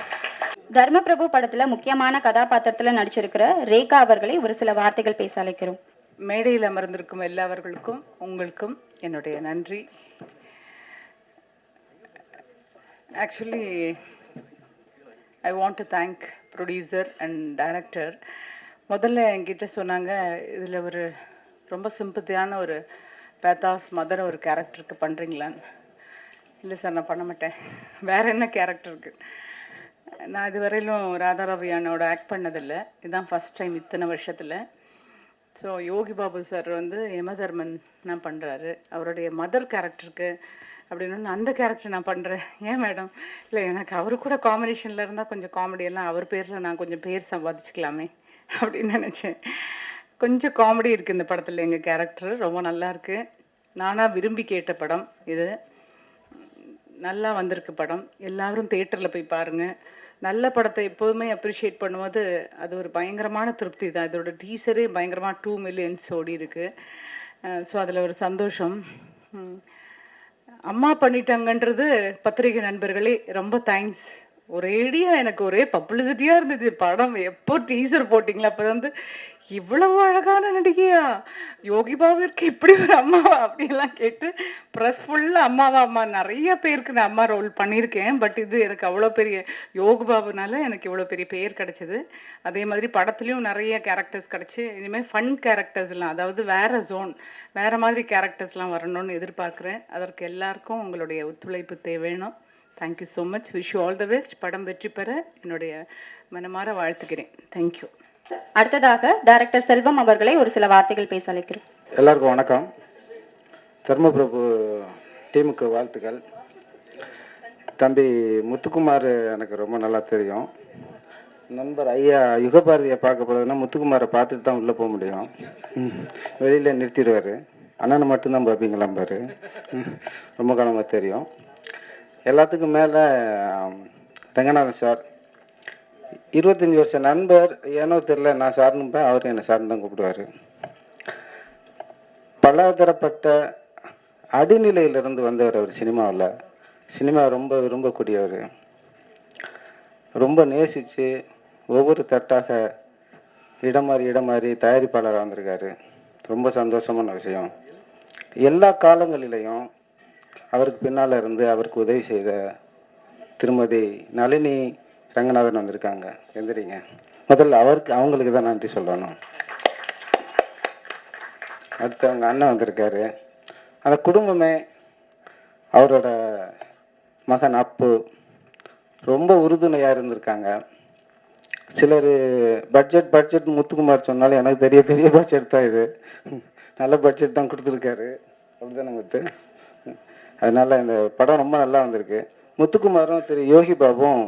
தர்மபிரபு படத்துல முக்கியமான கதாபாத்திரத்துல நடிச்சிருக்கிற ரேகா அவர்களை ஒரு சில வார்த்தைகள் பேச அழைக்கிறோம். மேடையில் அமர்ந்திருக்கும் எல்லாவர்களுக்கும் உங்களுக்கும் என்னுடைய நன்றி. Actually I want to thank producer and director. முதல்ல என்கிட்ட சொன்னாங்க, இதில் ஒரு ரொம்ப சிம்பத்தியான ஒரு பேத்தாஸ் மதர் ஒரு கேரக்டருக்கு பண்ணுறீங்களான்னு. இல்லை சார், நான் பண்ண மாட்டேன், வேறு என்ன கேரக்டருக்கு. நான் இது வரையிலும் ராதாரவியானோட ஆக்ட் பண்ணதில்லை, இதுதான் ஃபஸ்ட் டைம் இத்தனை வருஷத்தில். ஸோ யோகி பாபு சார் வந்து யமதர்மன் நான் பண்ணுறாரு, அவருடைய மதர் கேரக்டருக்கு அப்படின்னு அந்த கேரக்டர் நான் பண்ணுறேன். ஏன் மேடம்? இல்லை, எனக்கு அவரு கூட காம்பினேஷனில் இருந்தால் கொஞ்சம் காமெடியெல்லாம் அவர் பேரில் நான் கொஞ்சம் பேர் சம்பாதிச்சிக்கலாமே அப்படின்னு நினச்சேன். கொஞ்சம் காமெடி இருக்குது இந்த படத்தில். எங்கள் கேரக்டர் ரொம்ப நல்லா இருக்குது. நானாக விரும்பி கேட்ட படம் இது. நல்லா வந்திருக்கு படம். எல்லாரும் தேட்டரில் போய் பாருங்கள். நல்ல படத்தை எப்போதுமே அப்ரிஷியேட் பண்ணும்போது அது ஒரு பயங்கரமான திருப்தி தான். இதோட டீசரே பயங்கரமாக 2 மில்லியன்ஸ் ஓடி இருக்குது. ஸோ அதில் ஒரு சந்தோஷம். அம்மா பண்ணிட்டாங்கன்றது பத்திரிகை நண்பர்களே ரொம்ப தேங்க்ஸ். ஒரேடியா எனக்கு ஒரே பப்ளிசிட்டியா இருந்துச்சு. படம் எப்போ டீசர் போட்டிங்களா அப்போ வந்து இவ்வளவு அழகான நடிகையா, யோகி பாபுவிற்கு இப்படி ஒரு அம்மாவா அப்படிலாம் கேட்டு ப்ரெஸ் ஃபுல்லாக அம்மாவா அம்மா. நிறைய பேருக்கு நான் அம்மா ரோல் பண்ணியிருக்கேன். பட் இது எனக்கு அவ்வளோ பெரிய யோகி பாபுனால எனக்கு இவ்வளோ பெரிய பேர் கிடச்சிது. அதே மாதிரி படத்துலையும் நிறைய கேரக்டர்ஸ் கிடச்சி இனிமேல் ஃபன் கேரக்டர்ஸ்லாம், அதாவது வேறு ஜோன் வேறு மாதிரி கேரக்டர்ஸ்லாம் வரணும்னு எதிர்பார்க்குறேன். அதற்கு எல்லாருக்கும் உங்களுடைய ஒத்துழைப்பு தேவைணும். Thank you so much. Wish you all the best. படம் வெற்றி பெற என்னுடைய மனமார வாழ்த்துக்கிறேன். தேங்க்யூ. அடுத்ததாக டைரக்டர் செல்வம் அவர்களை ஒரு சில வார்த்தைகள் பேச அழைக்கிறோம். எல்லாருக்கும் வணக்கம். தர்மபிரபு டீமுக்கு வாழ்த்துக்கள். தம்பி முத்துக்குமார் எனக்கு ரொம்ப நல்லா தெரியும். நண்பர் ஐயா யுகபாரதியை பார்க்க போகிறதுனா முத்துக்குமாரை பார்த்துட்டு தான் உள்ளே போக முடியும். வெளியில் நிறுத்திடுவார். அண்ணனை மட்டும்தான் பார்ப்பீங்களாம் பாரு. ரொம்ப காலமாக தெரியும். எல்லாத்துக்கும் மேலே ரங்கநாதன் சார் 25 வருஷம் நண்பர். ஏனோ தெரில, நான் சார்னுப்பேன், அவர் என்னை சார்னு தான் கூப்பிடுவார். பலதரப்பட்ட அடிநிலையிலிருந்து வந்தவர் அவர். சினிமா ரொம்ப விரும்பக்கூடியவர். ரொம்ப நேசித்து ஒவ்வொரு தட்டாக இடம் மாறி தயாரிப்பாளராக வந்திருக்காரு. ரொம்ப சந்தோஷமான விஷயம். எல்லா காலங்களிலையும் அவருக்கு பின்னால் இருந்து அவருக்கு உதவி செய்த திருமதி நளினி ரங்கநாதன் வந்திருக்காங்க. எந்திரிங்க. முதல்ல அவங்களுக்கு தான் நன்றி சொல்லணும். அடுத்து அவங்க அண்ணன் வந்திருக்காரு. அந்த குடும்பமே, அவரோட மகன் அப்பு ரொம்ப உறுதுணையாக இருந்திருக்காங்க. சிலர் பட்ஜெட் முத்துக்குமார் சொன்னாலும் எனக்கு தெரிய பெரிய பட்ஜெட் தான் இது. நல்ல பட்ஜெட் தான் கொடுத்துருக்காரு. அப்படிதானே முத்து? அதனால் இந்த படம் ரொம்ப நல்லா வந்திருக்கு. முத்துக்குமாரும் திரு யோகி பாபும்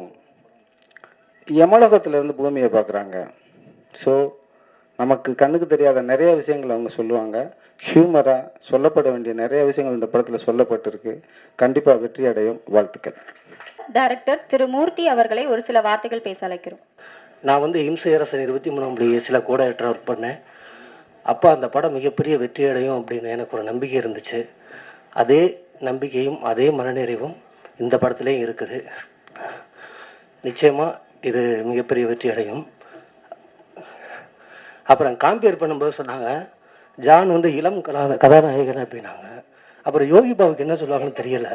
யமலோகத்திலேருந்து பூமியை பார்க்குறாங்க. ஸோ நமக்கு கண்ணுக்கு தெரியாத நிறைய விஷயங்கள் அவங்க சொல்லுவாங்க. ஹியூமராக சொல்லப்பட வேண்டிய நிறைய விஷயங்கள் இந்த படத்தில் சொல்லப்பட்டிருக்கு. கண்டிப்பாக வெற்றி அடையும். வாழ்த்துக்கள். டைரக்டர் திரு மூர்த்தி அவர்களை ஒரு சில வார்த்தைகள் பேச அழைக்கிறோம். நான் வந்து இம்சையரசன் 23 கூட ஏற்ற ஒர்க் பண்ணேன். அப்போ அந்த படம் மிகப்பெரிய வெற்றி அடையும் அப்படின்னு எனக்கு ஒரு நம்பிக்கை இருந்துச்சு. அதே நம்பிக்கையும் அதே மனநிறைவும் இந்த படத்துலேயும் இருக்குது. நிச்சயமாக இது மிகப்பெரிய வெற்றி அடையும். அப்புறம் கம்பேர் பண்ணும்போது சொன்னாங்க ஜான் வந்து இளம் கதாநாயகன் அப்படின்னாங்க. அப்புறம் யோகி பாபுக்கு என்ன சொல்லுவாங்கன்னு தெரியல.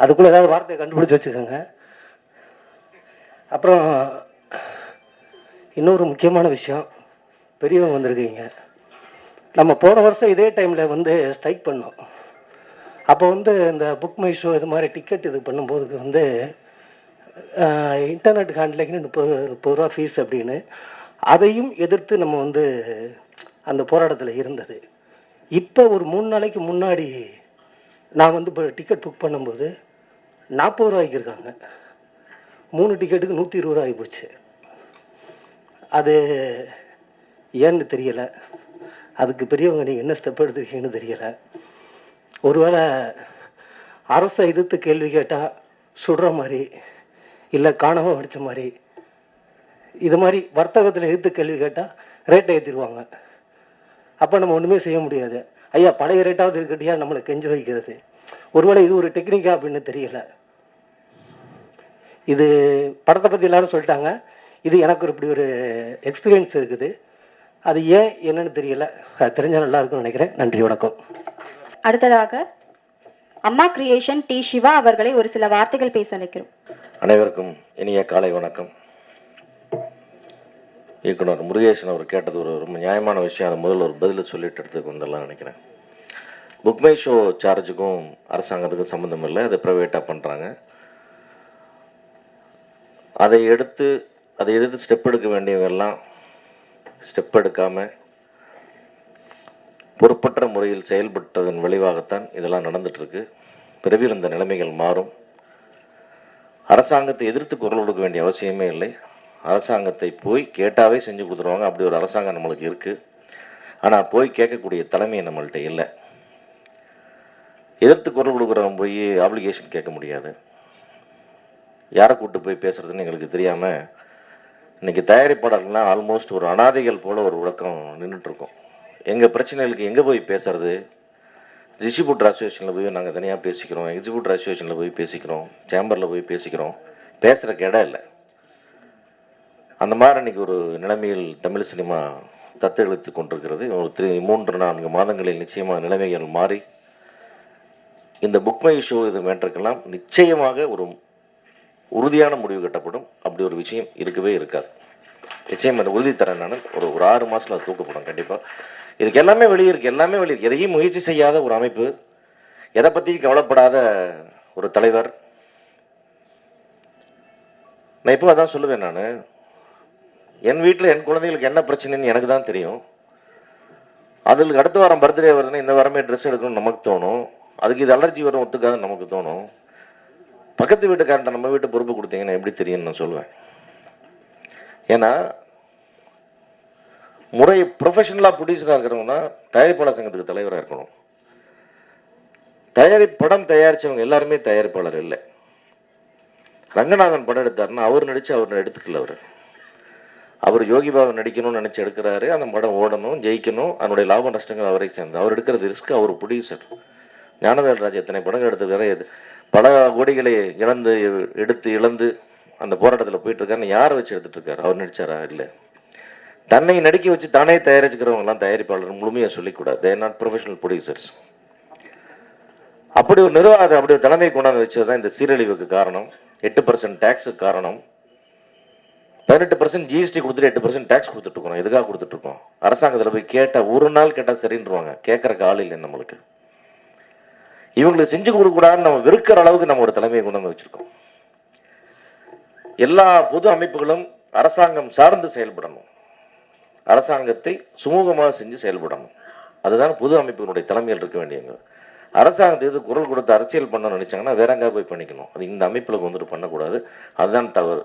அதுக்குள்ளே ஏதாவது வார்த்தையை கண்டுபிடிச்சி வச்சுக்கோங்க. அப்புறம் இன்னொரு முக்கியமான விஷயம், பெரியவங்க வந்திருக்கீங்க. நம்ம போன வருஷம் இதே டைமில் வந்து ஸ்ட்ரைக் பண்ணோம். அப்போ வந்து இந்த புக் மை ஷோ இது மாதிரி டிக்கெட் இது பண்ணும்போது வந்து இன்டர்நெட் ஹேண்ட்லிங்னு 30 ரூபா ஃபீஸ் அப்படின்னு அதையும் எதிர்த்து நம்ம வந்து அந்த போராட்டத்தில் இருந்தது. இப்போ ஒரு 3 நாளைக்கு முன்னாடி நான் வந்து இப்போ டிக்கெட் புக் பண்ணும்போது 40 ரூபாய்க்கு இருக்காங்க. 3 டிக்கெட்டுக்கு 120 ரூபா ஆகி போச்சு. அது ஏன்னு தெரியலை. அதுக்கு பெரியவங்க நீங்கள் என்ன ஸ்டெப் எடுத்துருக்கீங்கன்னு தெரியலை. ஒருவேளை அரசை எதிர்த்து கேள்வி கேட்டால் சுடுற மாதிரி, இல்லை காணாமல் அடித்த மாதிரி, இது மாதிரி வர்த்தகத்தில் எதிர்த்து கேள்வி கேட்டால் ரேட்டை ஏற்றிடுவாங்க. அப்போ நம்ம ஒன்றுமே செய்ய முடியாது. ஐயா பழைய ரேட்டாவது இருக்கட்டியா நம்மளை கெஞ்சி வைக்கிறது. ஒருவேளை இது ஒரு டெக்னிக்கா அப்படின்னு தெரியலை. இது படத்தை பற்றி எல்லாரும் சொல்லிட்டாங்க. இது எனக்கு இப்படி ஒரு எக்ஸ்பீரியன்ஸ் இருக்குது. அது ஏன் என்னன்னு தெரியல. அது தெரிஞ்சால் நல்லா இருக்கும்னு நினைக்கிறேன். நன்றி, வணக்கம். அடுத்ததாக அம்மா கிரியேஷன் டி சிவா அவர்களை ஒரு சில வார்த்தைகள் பேச அழைக்கிறோம். அனைவருக்கும் இனிய காலை வணக்கம். இயக்குனர் முருகேசன் அவர் கேட்டது ஒரு ரொம்ப நியாயமான விஷயம். அதை முதல்ல ஒரு பதில் சொல்லிட்டு எடுத்துக்கு வந்துடலாம் நினைக்கிறேன். புக் மை ஷோ சார்ஜுக்கும் அரசாங்கத்துக்கும் சம்மந்தம் இல்லை. அதை ப்ரைவேட்டாக பண்ணுறாங்க. அதை எதிர்த்து ஸ்டெப் எடுக்க வேண்டியவங்கெல்லாம் ஸ்டெப் எடுக்காமல் பொறுப்பற்ற முறையில் செயல்பட்டதன் விளைவாகத்தான் இதெல்லாம் நடந்துகிட்ருக்கு. விரைவில் இந்த நிலைமைகள் மாறும். அரசாங்கத்தை எதிர்த்து குரல் கொடுக்க வேண்டிய அவசியமே இல்லை. அரசாங்கத்தை போய் கேட்டாவே செஞ்சு கொடுத்துருவாங்க. அப்படி ஒரு அரசாங்கம் நம்மளுக்கு இருக்குது. ஆனால் போய் கேட்கக்கூடிய தலைமை நம்மள்கிட்ட இல்லை. எதிர்த்து குரல் கொடுக்குறவங்க போய் ஆப்ளிகேஷன் கேட்க முடியாது. யாரை கூப்பிட்டு போய் பேசுகிறதுன்னு எங்களுக்கு தெரியாமல் இன்றைக்கி தயாரிப்பாளர்கள்லாம் ஆல்மோஸ்ட் ஒரு அனாதைகள் போல் ஒரு விளக்கம் நின்றுட்டுருக்கோம். எங்கள் பிரச்சனைகளுக்கு எங்கே போய் பேசுறது? டிஸ்ட்ரிபியூட்டர் அசோசியேஷனில் போய் நாங்கள் தனியாக பேசிக்கிறோம், எக்ஸிக்யூட்டிவ் அசோசியேஷனில் போய் பேசிக்கிறோம், சேம்பரில் போய் பேசிக்கிறோம், பேசுகிறக்கு இடம் இல்லை. அந்த மாதிரி இன்றைக்கி ஒரு நிலைமையில் தமிழ் சினிமா தத்தெடுத்து கொண்டிருக்கிறது. ஒரு 3-4 மாதங்களில் நிச்சயமாக நிலைமைகள் மாறி இந்த புக் மை ஷோ இது மேட்டருக்கெல்லாம் நிச்சயமாக ஒரு உறுதியான முடிவு கட்டப்படும். அப்படி ஒரு விஷயம் இருக்கவே இருக்காது. நிச்சயம் அந்த உறுதி தரேன் நான். ஒரு 6 மாதத்தில் அது தூக்கப்படும் கண்டிப்பாக. இதுக்கு எல்லாமே வெளியே இருக்குது, எல்லாமே வெளியே இருக்குது. எதையும் முயற்சி செய்யாத ஒரு அமைப்பு, எதை பற்றியும் கவலைப்படாத ஒரு தலைவர். நான் இப்போ அதான் சொல்லுவேன், நான் என் வீட்டில் என் குழந்தைகளுக்கு என்ன பிரச்சனைன்னு எனக்கு தான் தெரியும். அதுக்கு அடுத்த வாரம் பர்த்டே வருதுன்னா இந்த வாரமே ட்ரெஸ் எடுக்கணும்னு நமக்கு தோணும். அதுக்கு இது அலர்ஜி வரும் ஒத்துக்காதுன்னு நமக்கு தோணும். பக்கத்து வீட்டுக்காரன்ட்ட நம்ம வீட்டு பொறுப்பு கொடுத்தீங்கன்னா எப்படி தெரியும்னு நான் சொல்லுவேன். ஏன்னா முறை ப்ரொஃபஷனலாக ப்ரொடியூசராக இருக்கிறவங்கன்னா தயாரிப்பாளர் சங்கத்துக்கு தலைவராக இருக்கணும். படம் தயாரித்தவங்க எல்லாருமே தயாரிப்பாளர் இல்லை. ரங்கநாதன் படம் எடுத்தாருன்னா அவர் நடித்து அவர் எடுத்துக்கல. அவர் யோகி பாபு நடிக்கணும்னு நினச்சி எடுக்கிறாரு. அந்த படம் ஓடணும், ஜெயிக்கணும், அதனுடைய லாப நஷ்டங்கள் அவரை சேர்ந்து. அவர் எடுக்கிறது ரிஸ்க். அவர் ப்ரொடியூசர். ஞானவேல்ராஜ் எத்தனை படங்கள் எடுத்துக்கிறாரு, பல கோடிகளை இழந்து அந்த போராட்டத்தில் போயிட்டு இருக்காருன்னு யாரை வச்சு எடுத்துட்டு இருக்காரு? அவர் நடிச்சாரா? இல்லை. தன்னை நடிக்க வச்சு தானே தயாரிச்சுக்கிறவங்கலாம் தயாரிப்பாளர் முழுமையாக சொல்லிக்கூடாது. They are not professional producers. அப்படி ஒரு நிர்வாகத்தை அப்படி ஒரு தலைமை கொண்டாந்து வச்சது தான் இந்த சீரழிவுக்கு காரணம். 8% டேக்ஸுக்கு காரணம். 18% ஜிஎஸ்டி கொடுத்துட்டு 8% டேக்ஸ் கொடுத்துட்டு இருக்கோம். எதுக்காக கொடுத்துட்டு இருக்கோம்? அரசாங்கத்தில் போய் கேட்டால் ஒரு நாள் கேட்டால் சரின்றுவாங்க. கேட்கறக்கு ஆள் இல்லை நம்மளுக்கு. இவங்களுக்கு செஞ்சு கொடுக்கூடாதுன்னு நம்ம வெறுக்கிற அளவுக்கு நம்ம ஒரு தலைமையை கொண்டு வந்து வச்சிருக்கோம். எல்லா பொது அமைப்புகளும் அரசாங்கம் சார்ந்து செயல்படணும், அரசாங்கத்தை சுமூகமாக செஞ்சு செயல்படணும். அதுதான் பொது அமைப்புகளுடைய தலைமையில் இருக்க வேண்டியவங்க. அரசாங்கத்துக்கு குரல் கொடுத்து அரசியல் பண்ணணும்னு நினைச்சாங்கன்னா வேற எங்கே போய் பண்ணிக்கணும். அது இந்த அமைப்பில் வந்துட்டு பண்ணக்கூடாது. அதுதான் தவறு.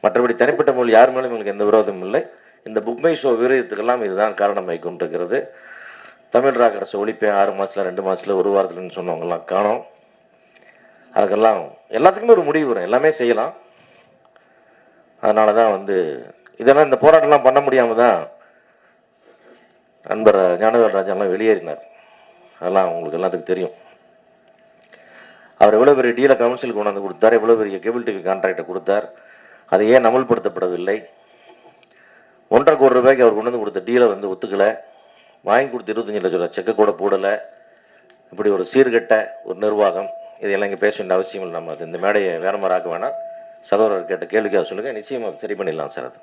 மற்றபடி தனிப்பட்ட மொழி யார் மேலும் எங்களுக்கு எந்த விரோதமும் இல்லை. இந்த புக் மை ஷோ விரோதத்துக்கெல்லாம் இதுதான் காரணமாகி கொண்டிருக்கிறது. தமிழ் ராக்கரசை ஒழிப்பேன் 6 மாதத்தில் 2 மாதத்தில் 1 வாரத்துலன்னு சொன்னவங்கலாம் காணோம். அதுக்கெல்லாம் எல்லாத்துக்குமே ஒரு முடிவு வரும். எல்லாமே செய்யலாம். அதனால தான் இதெல்லாம் இந்த போராட்டம்லாம் பண்ண முடியாமல் தான் நண்பர் ஞானவேல் ராஜாலாம் வெளியேறினார். அதெல்லாம் உங்களுக்கு எல்லாத்துக்கும் தெரியும். அவர் எவ்வளோ பெரிய டீலை கவுன்சிலுக்கு கொண்டாந்து கொடுத்தார், எவ்வளோ பெரிய கேபிள் டிவி கான்ட்ராக்டை கொடுத்தார். அது ஏன் அமல்படுத்தப்படவில்லை? 1.25 கோடி ரூபாய்க்கு அவர் கொண்டு வந்து கொடுத்த டீலை ஒத்துக்கலை. வாங்கி கொடுத்து 25 லட்சம் ரூபா செக்கை கூட போடலை. இப்படி ஒரு சீர்கெட்ட ஒரு நிர்வாகம். இதெல்லாம் இங்கே பேச வேண்டிய அவசியம் இல்லை. நம்ம இந்த மேடையை வேற மாதிரி ஆக்க வேணாம். சகோதரர் கேட்ட கேள்விக்காக சொல்லுங்கள். நிச்சயமாக சரி பண்ணிடலாம் சார்.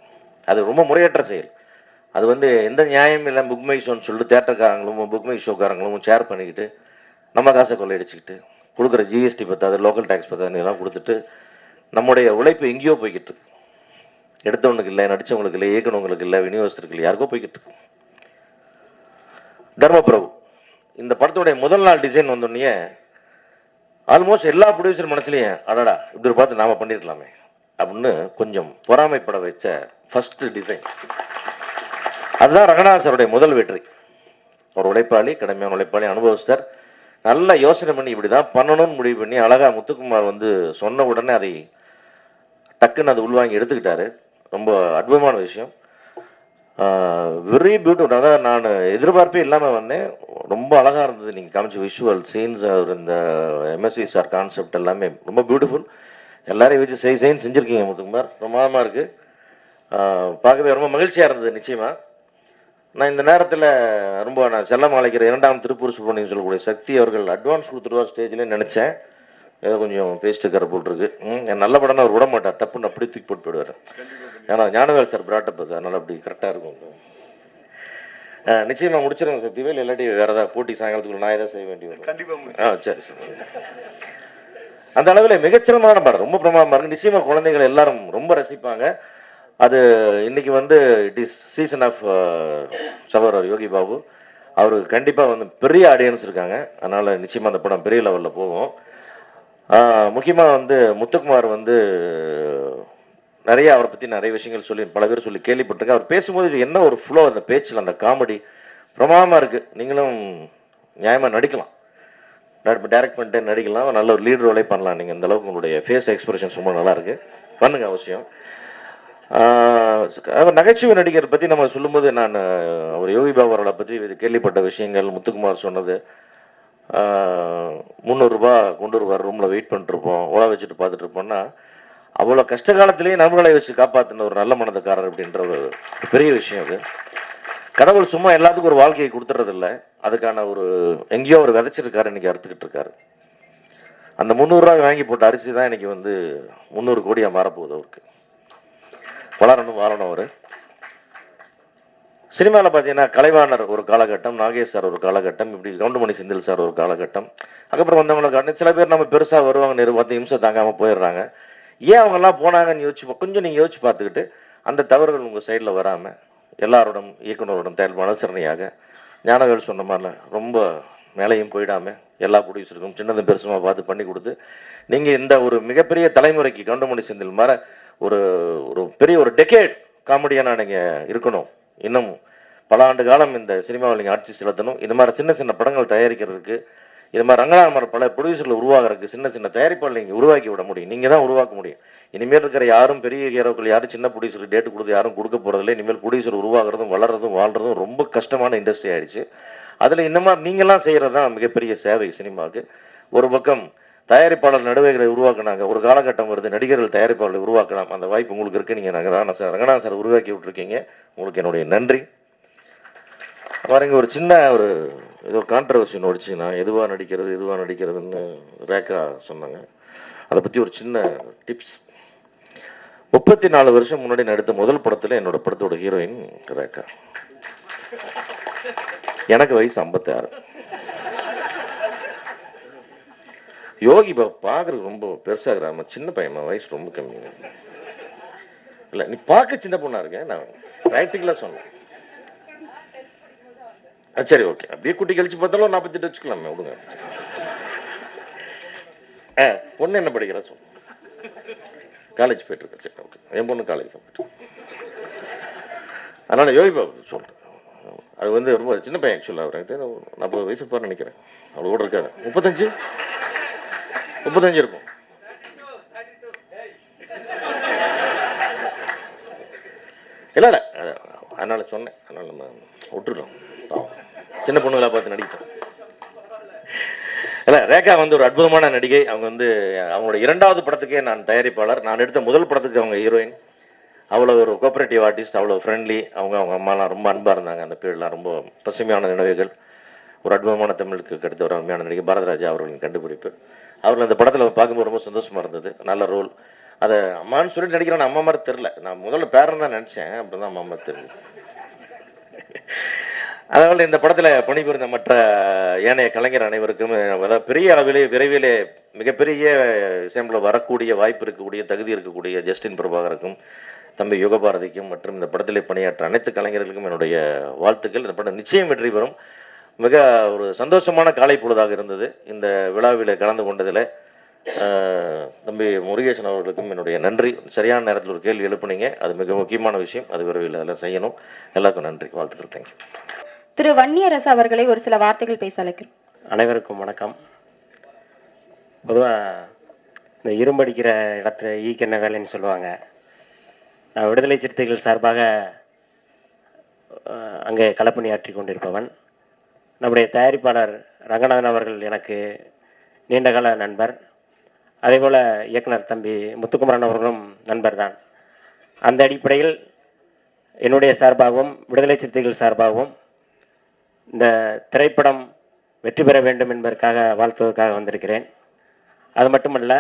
அது ரொம்ப முறையற்ற செயல். அது எந்த நியாயம் இல்லை. புக் மை ஷோன்னு சொல்லிட்டு தேட்டருக்காரங்களும் புக் மை ஷோக்காரங்களும் ஷேர் பண்ணிக்கிட்டு நம்ம காசை கொள்ளையடிச்சிக்கிட்டு கொடுக்குற ஜிஎஸ்டி பத்தாது, லோக்கல் டேக்ஸ் பத்தாது, இதெல்லாம் கொடுத்துட்டு நம்முடைய உழைப்பு எங்கேயோ போய்கிட்டு இருக்கு. எடுத்தவனுக்கு இல்லை, நடித்தவங்களுக்கு இல்லை, இயக்குனவங்களுக்கு இல்லை, விநியோகத்திற்கு இல்லை, யாருக்கோ போய்கிட்டு இருக்கு. தர்மபிரபு இந்த படத்துடைய முதல் நாள் டிசைன் வந்தோடனே ஆல்மோஸ்ட் எல்லா ப்ரொடியூசர் மனசுலையும் அடடா இப்படி பார்த்து நாம பண்ணிருக்கலாமே அப்படின்னு கொஞ்சம் பொறாமைப்பட வச்ச ஃபர்ஸ்ட் டிசைன். அதுதான் ரங்கநாதன் சாருடைய முதல் வெற்றி. ஒரு உழைப்பாளி, கடமையான உழைப்பாளி, அனுபவஸ்தர். நல்லா யோசனை பண்ணி இப்படி தான் பண்ணணும்னு முடிவு பண்ணி அழகாக முத்துக்குமார் சொன்ன உடனே அதை டக்குன்னு அதை உள்வாங்கி எடுத்துக்கிட்டாரு. ரொம்ப அற்புதமான விஷயம். Very beautiful. அதான் நான் எதிர்பார்ப்பே இல்லாமல் வந்தேன். ரொம்ப அழகாக இருந்தது. நீங்கள் காமிச்ச விஷுவல் சீன்ஸ், இந்த எம்எஸ்வி சார் கான்செப்ட் எல்லாமே ரொம்ப பியூட்டிஃபுல். எல்லாரையும் வச்சு செய்ன்னு செஞ்சுருக்கீங்க முத்துக்குமார். பிரமாதமாக இருக்குது. பார்க்கவே ரொம்ப மகிழ்ச்சியாக இருந்தது. நிச்சயமாக நான் இந்த நேரத்தில் நான் செல்லம் அழைக்கிற 2ஆம் திருப்பூர் சுப்பிரமணியம் சொல்லக்கூடிய சக்தி அவர்கள் அட்வான்ஸ் கொடுத்துருவார் ஸ்டேஜ்லேயே நினச்சேன். ஏதோ கொஞ்சம் பேஸ்ட்டு கரை போட்டிருக்கு. நல்ல படம்னா அவர் விட மாட்டார், தப்புன்னு அப்படி தூக்கி போட்டு போயிடுவார். ஏன்னா ஞானவேல் சார் பிராட்டப் அது, அதனால் அப்படி கரெக்டாக இருக்கும். நிச்சயமாக முடிச்சிருங்க சக்திவேல். இல்லாட்டி வேறு ஏதாவது போட்டி சாயங்காலத்துக்குள்ள நான் எதாவது செய்ய வேண்டி வரும். கண்டிப்பாக. சரி சரி. அந்த அளவில் மிகச்சிறமான படம், ரொம்ப பிரமாதமாக இருக்குது. நிச்சயமாக குழந்தைகள் எல்லாரும் ரொம்ப ரசிப்பாங்க. அது இன்னைக்கு இட் இஸ் சீசன் ஆஃப் சகோதரர் யோகி பாபு. அவருக்கு கண்டிப்பாக பெரிய ஆடியன்ஸ் இருக்காங்க. அதனால் நிச்சயமாக அந்த படம் பெரிய லெவலில் போகும். முக்கியமாக முத்துக்குமார் நிறைய அவரை பற்றி நிறைய விஷயங்கள் சொல்லி பல பேர் சொல்லி கேள்விப்பட்டிருக்கேன். அவர் பேசும்போது இது என்ன ஒரு ஃப்ளோ, அந்த பேச்சில் அந்த காமெடி பிரமாதமாக இருக்குது. நீங்களும் நியாயமாக நடிக்கலாம், டைரக்ட் பண்ணிட்டு நடிக்கலாம், நல்ல ஒரு லீட் ரோலே பண்ணலாம். நீங்கள் இந்த அளவுக்கு உங்களுடைய ஃபேஸ் எக்ஸ்பிரஷன்ஸ் ரொம்ப நல்லாயிருக்கு. பண்ணுங்க அவசியம். நகைச்சுவை நடிகர் பற்றி நம்ம சொல்லும்போது நான் அவர் யோகி பாபு அவர்களை பற்றி கேள்விப்பட்ட விஷயங்கள், முத்துக்குமார் சொன்னது, ரூ. 300 கொண்டு வருவார், ரூமில் வெயிட் பண்ணிட்டுருப்போம், ஓலை வச்சுட்டு பார்த்துட்டு இருப்போம்னா அவ்வளோ கஷ்ட காலத்திலேயே நண்பர்களை வச்சு காப்பாற்றின ஒரு நல்ல மனதுக்காரர் அப்படின்ற ஒரு பெரிய விஷயம் அது. கடவுள் சும்மா எல்லாத்துக்கும் ஒரு வாழ்க்கையை கொடுத்துறதில்ல, அதுக்கான ஒரு எங்கேயோ ஒரு விதைச்சிருக்காரு, இன்னைக்கு அறுத்துக்கிட்டு இருக்காரு. அந்த 300 வாங்கி போட்ட அரிசி தான் இன்னைக்கு வந்து 300 கோடியாக மாறப்போகுது அவருக்கு. வளரணும் வாழணும் அவர். சினிமாவில் பார்த்தீங்கன்னா கலைவாணர் ஒரு காலகட்டம், நாகேஷ் சார் ஒரு காலகட்டம், இப்படி கவுண்டமணி செந்தில் சார் ஒரு காலகட்டம், அதுக்கப்புறம் வந்தவங்களை காட்டி சில பேர் நம்ம பெருசாக வருவாங்க, 10 நிமிஷம் தாங்காமல் போயிடுறாங்க. ஏன் அவங்கெல்லாம் போனாங்கன்னு கொஞ்சம் நீங்கள் யோசிச்சு பார்த்துக்கிட்டு அந்த தவறுகள் உங்கள் சைடில் வராமல் எல்லாரோடும் இயக்குனரோடும் மனசரணையாக ஞானவேல் சொன்ன மாதிரில ரொம்ப மேலையும் போயிடாமல் எல்லா ப்ரொடியூசருக்கும் சின்னதும் பெருசுமாக பார்த்து பண்ணி கொடுத்து நீங்கள் இந்த ஒரு மிகப்பெரிய தலைமுறைக்கு கவுண்டமணி செந்தில் மாதிரி ஒரு ஒரு பெரிய ஒரு டெக்கேட் காமெடியாக நீங்கள் இருக்கணும். இன்னும் பல ஆண்டு காலம் இந்த சினிமாவில் நீங்கள் ஆட்சி செலுத்தணும். இது மாதிரி சின்ன சின்ன படங்கள் தயாரிக்கிறதுக்கு, இது மாதிரி ரங்கநாதன் பல ப்ரொடியூசரில் உருவாகிறதுக்கு சின்ன சின்ன தயாரிப்பாளர் நீங்கள் உருவாக்கி விட முடியும். நீங்கள் தான் உருவாக்க முடியும். இனிமேல் இருக்கிற யாரும் பெரிய ஹீரோக்கள் யாரும் சின்ன ப்ரொடியூசருக்கு டேட்டு கொடுத்து யாரும் கொடுக்க போகிறதில்ல. இனிமேல் ப்ரொடியூசர் உருவாகிறதும் வளர்றதும் வாழ்கிறதும் ரொம்ப கஷ்டமான இண்டஸ்ட்ரி ஆயிடுச்சு. அதில் இந்த மாதிரி நீங்கள்லாம் செய்கிறது தான் மிகப்பெரிய சேவை சினிமாவுக்கு. ஒரு பக்கம் தயாரிப்பாளர் நடுவர்களை உருவாக்குனாங்க, ஒரு காலகட்டம் வருது நடிகர்கள் தயாரிப்பாளர்களை உருவாக்கலாம், அந்த வாய்ப்பு உங்களுக்கு இருக்குது. நீங்கள் ரங்கநாதன் சார் உருவாக்கி விட்டுருக்கீங்க, உங்களுக்கு என்னுடைய நன்றி. பாருங்க, ஒரு சின்ன ஒரு ஏதோ கான்ட்ரவர்சி நடிச்சு, நான் எதுவாக நடிக்கிறதுன்னு ரேகா சொன்னாங்க. அதை பற்றி ஒரு சின்ன டிப்ஸ். 34 வருஷம் முன்னாடி நடித்த முதல் படத்தில் என்னோட படத்தோட ஹீரோயின் ரேகா. எனக்கு வயசு 56. யோகி பாபு பார்க்கறதுக்கு ரொம்ப பெருசாகிறாம, சின்ன பையன், வயசு ரொம்ப கம்மி. இல்லை, நீ பார்க்க சின்ன பொண்ணா இருக்க, நான் ப்ராக்டிக்கலாக சொன்னேன். சரி, ஓகே, அப்படியே குட்டி கழிச்சு பார்த்தாலும் 48 வச்சுக்கலாமே, விடுங்க. பொண்ணு என்ன படிக்கிறா சொல்? காலேஜ் போயிட்டு இருக்கேன். சரி, ஓகே, என் பொண்ணு காலேஜ் தான் போயிட்டு. அதனால யோகி பாபு சொல்கிறேன். அது வந்து ரொம்ப சின்ன பையன் ஆக்சுவலாக. அவர் 40 வயசு பாரு நினைக்கிறேன். அவ்வளோ கூட இருக்காது. 35 இருக்கும். இல்லை, அதனால சொன்னேன். அதனால நம்ம விட்டுருக்கோம், சின்ன பொண்ணுங்களா பார்த்து நடிப்போம். இல்லை, ரேகா வந்து ஒரு அற்புதமான நடிகை. அவங்க வந்து அவங்களோட 2வது படத்துக்கே நான் தயாரிப்பாளர். நான் எடுத்த முதல் படத்துக்கு அவங்க ஹீரோயின். அவ்வளோ ஒரு கோஆப்ரேட்டிவ் ஆர்டிஸ்ட், அவ்வளோ ஃப்ரெண்ட்லி. அவங்க அம்மாலாம் ரொம்ப அன்பாக இருந்தாங்க. அந்த பீரியட்லாம் ரொம்ப பசுமையான நினைவுகள். ஒரு அற்புதமான தமிழுக்கு கிடைத்த ஒரு அருமையான நடிகை பாரதிராஜா அவர்களின் கண்டுபிடிப்பு. அவர்கள் அந்த படத்தில் பார்க்கும்போது ரொம்ப சந்தோஷமாக இருந்தது. நல்ல ரோல். அதை அம்மான்னு சொல்லிட்டு நடிக்கிறேன். அம்மா மாதிரி தெரில. நான் முதல்ல பேரன் தான் நினச்சேன், அப்படி தான் அம்மா மாதிரி தெரியுது. அதனால் இந்த படத்தில் பணிபுரிந்த மற்ற ஏனைய கலைஞர் அனைவருக்கும், அதாவது பெரிய அளவிலே விரைவிலே மிகப்பெரிய இசையமைப்பில் வரக்கூடிய வாய்ப்பு இருக்கக்கூடிய தகுதி இருக்கக்கூடிய ஜஸ்டின் பிரபாகருக்கும், தம்பி யுகபாரதிக்கும் மற்றும் இந்த படத்திலே பணியாற்ற அனைத்து கலைஞர்களுக்கும் என்னுடைய வாழ்த்துக்கள். இந்த படம் நிச்சயம் வெற்றி பெறும். மிக ஒரு சந்தோஷமான காலை பொழுதாக இருந்தது இந்த விழாவில் கலந்து கொண்டதில். தம்பி முருகேசன் அவர்களுக்கும் என்னுடைய நன்றி. சரியான நேரத்தில் ஒரு கேள்வி எழுப்புனீங்க, அது மிக முக்கியமான விஷயம். அது விரைவில் அதெல்லாம் செய்யணும். எல்லாருக்கும் நன்றி, வாழ்த்துக்கள். தேங்க்யூ. திரு வன்னியரசு அவர்களை ஒரு சில வார்த்தைகள் பேச அழைக்கிறேன். அனைவருக்கும் வணக்கம். பொதுவாக இந்த இரும்படிக்கிற இடத்துல ஈக்கு என்ன வேலைன்னு சொல்லுவாங்க. நான் விடுதலை சிறுத்தைகள் சார்பாக அங்கே களப்பணியாற்றி கொண்டிருப்பவன். நம்முடைய தயாரிப்பாளர் ரங்கநாதன் அவர்கள் எனக்கு நீண்டகால நண்பர். அதேபோல் இயக்குனர் தம்பி முத்துக்குமரன் அவர்களும் நண்பர் தான். அந்த அடிப்படையில் என்னுடைய சார்பாகவும் விடுதலை சிறுத்தைகள் சார்பாகவும் இந்த திரைப்படம் வெற்றி பெற வேண்டும் என்பதற்காக வாழ்த்துவதற்காக வந்திருக்கிறேன். அது மட்டுமல்ல,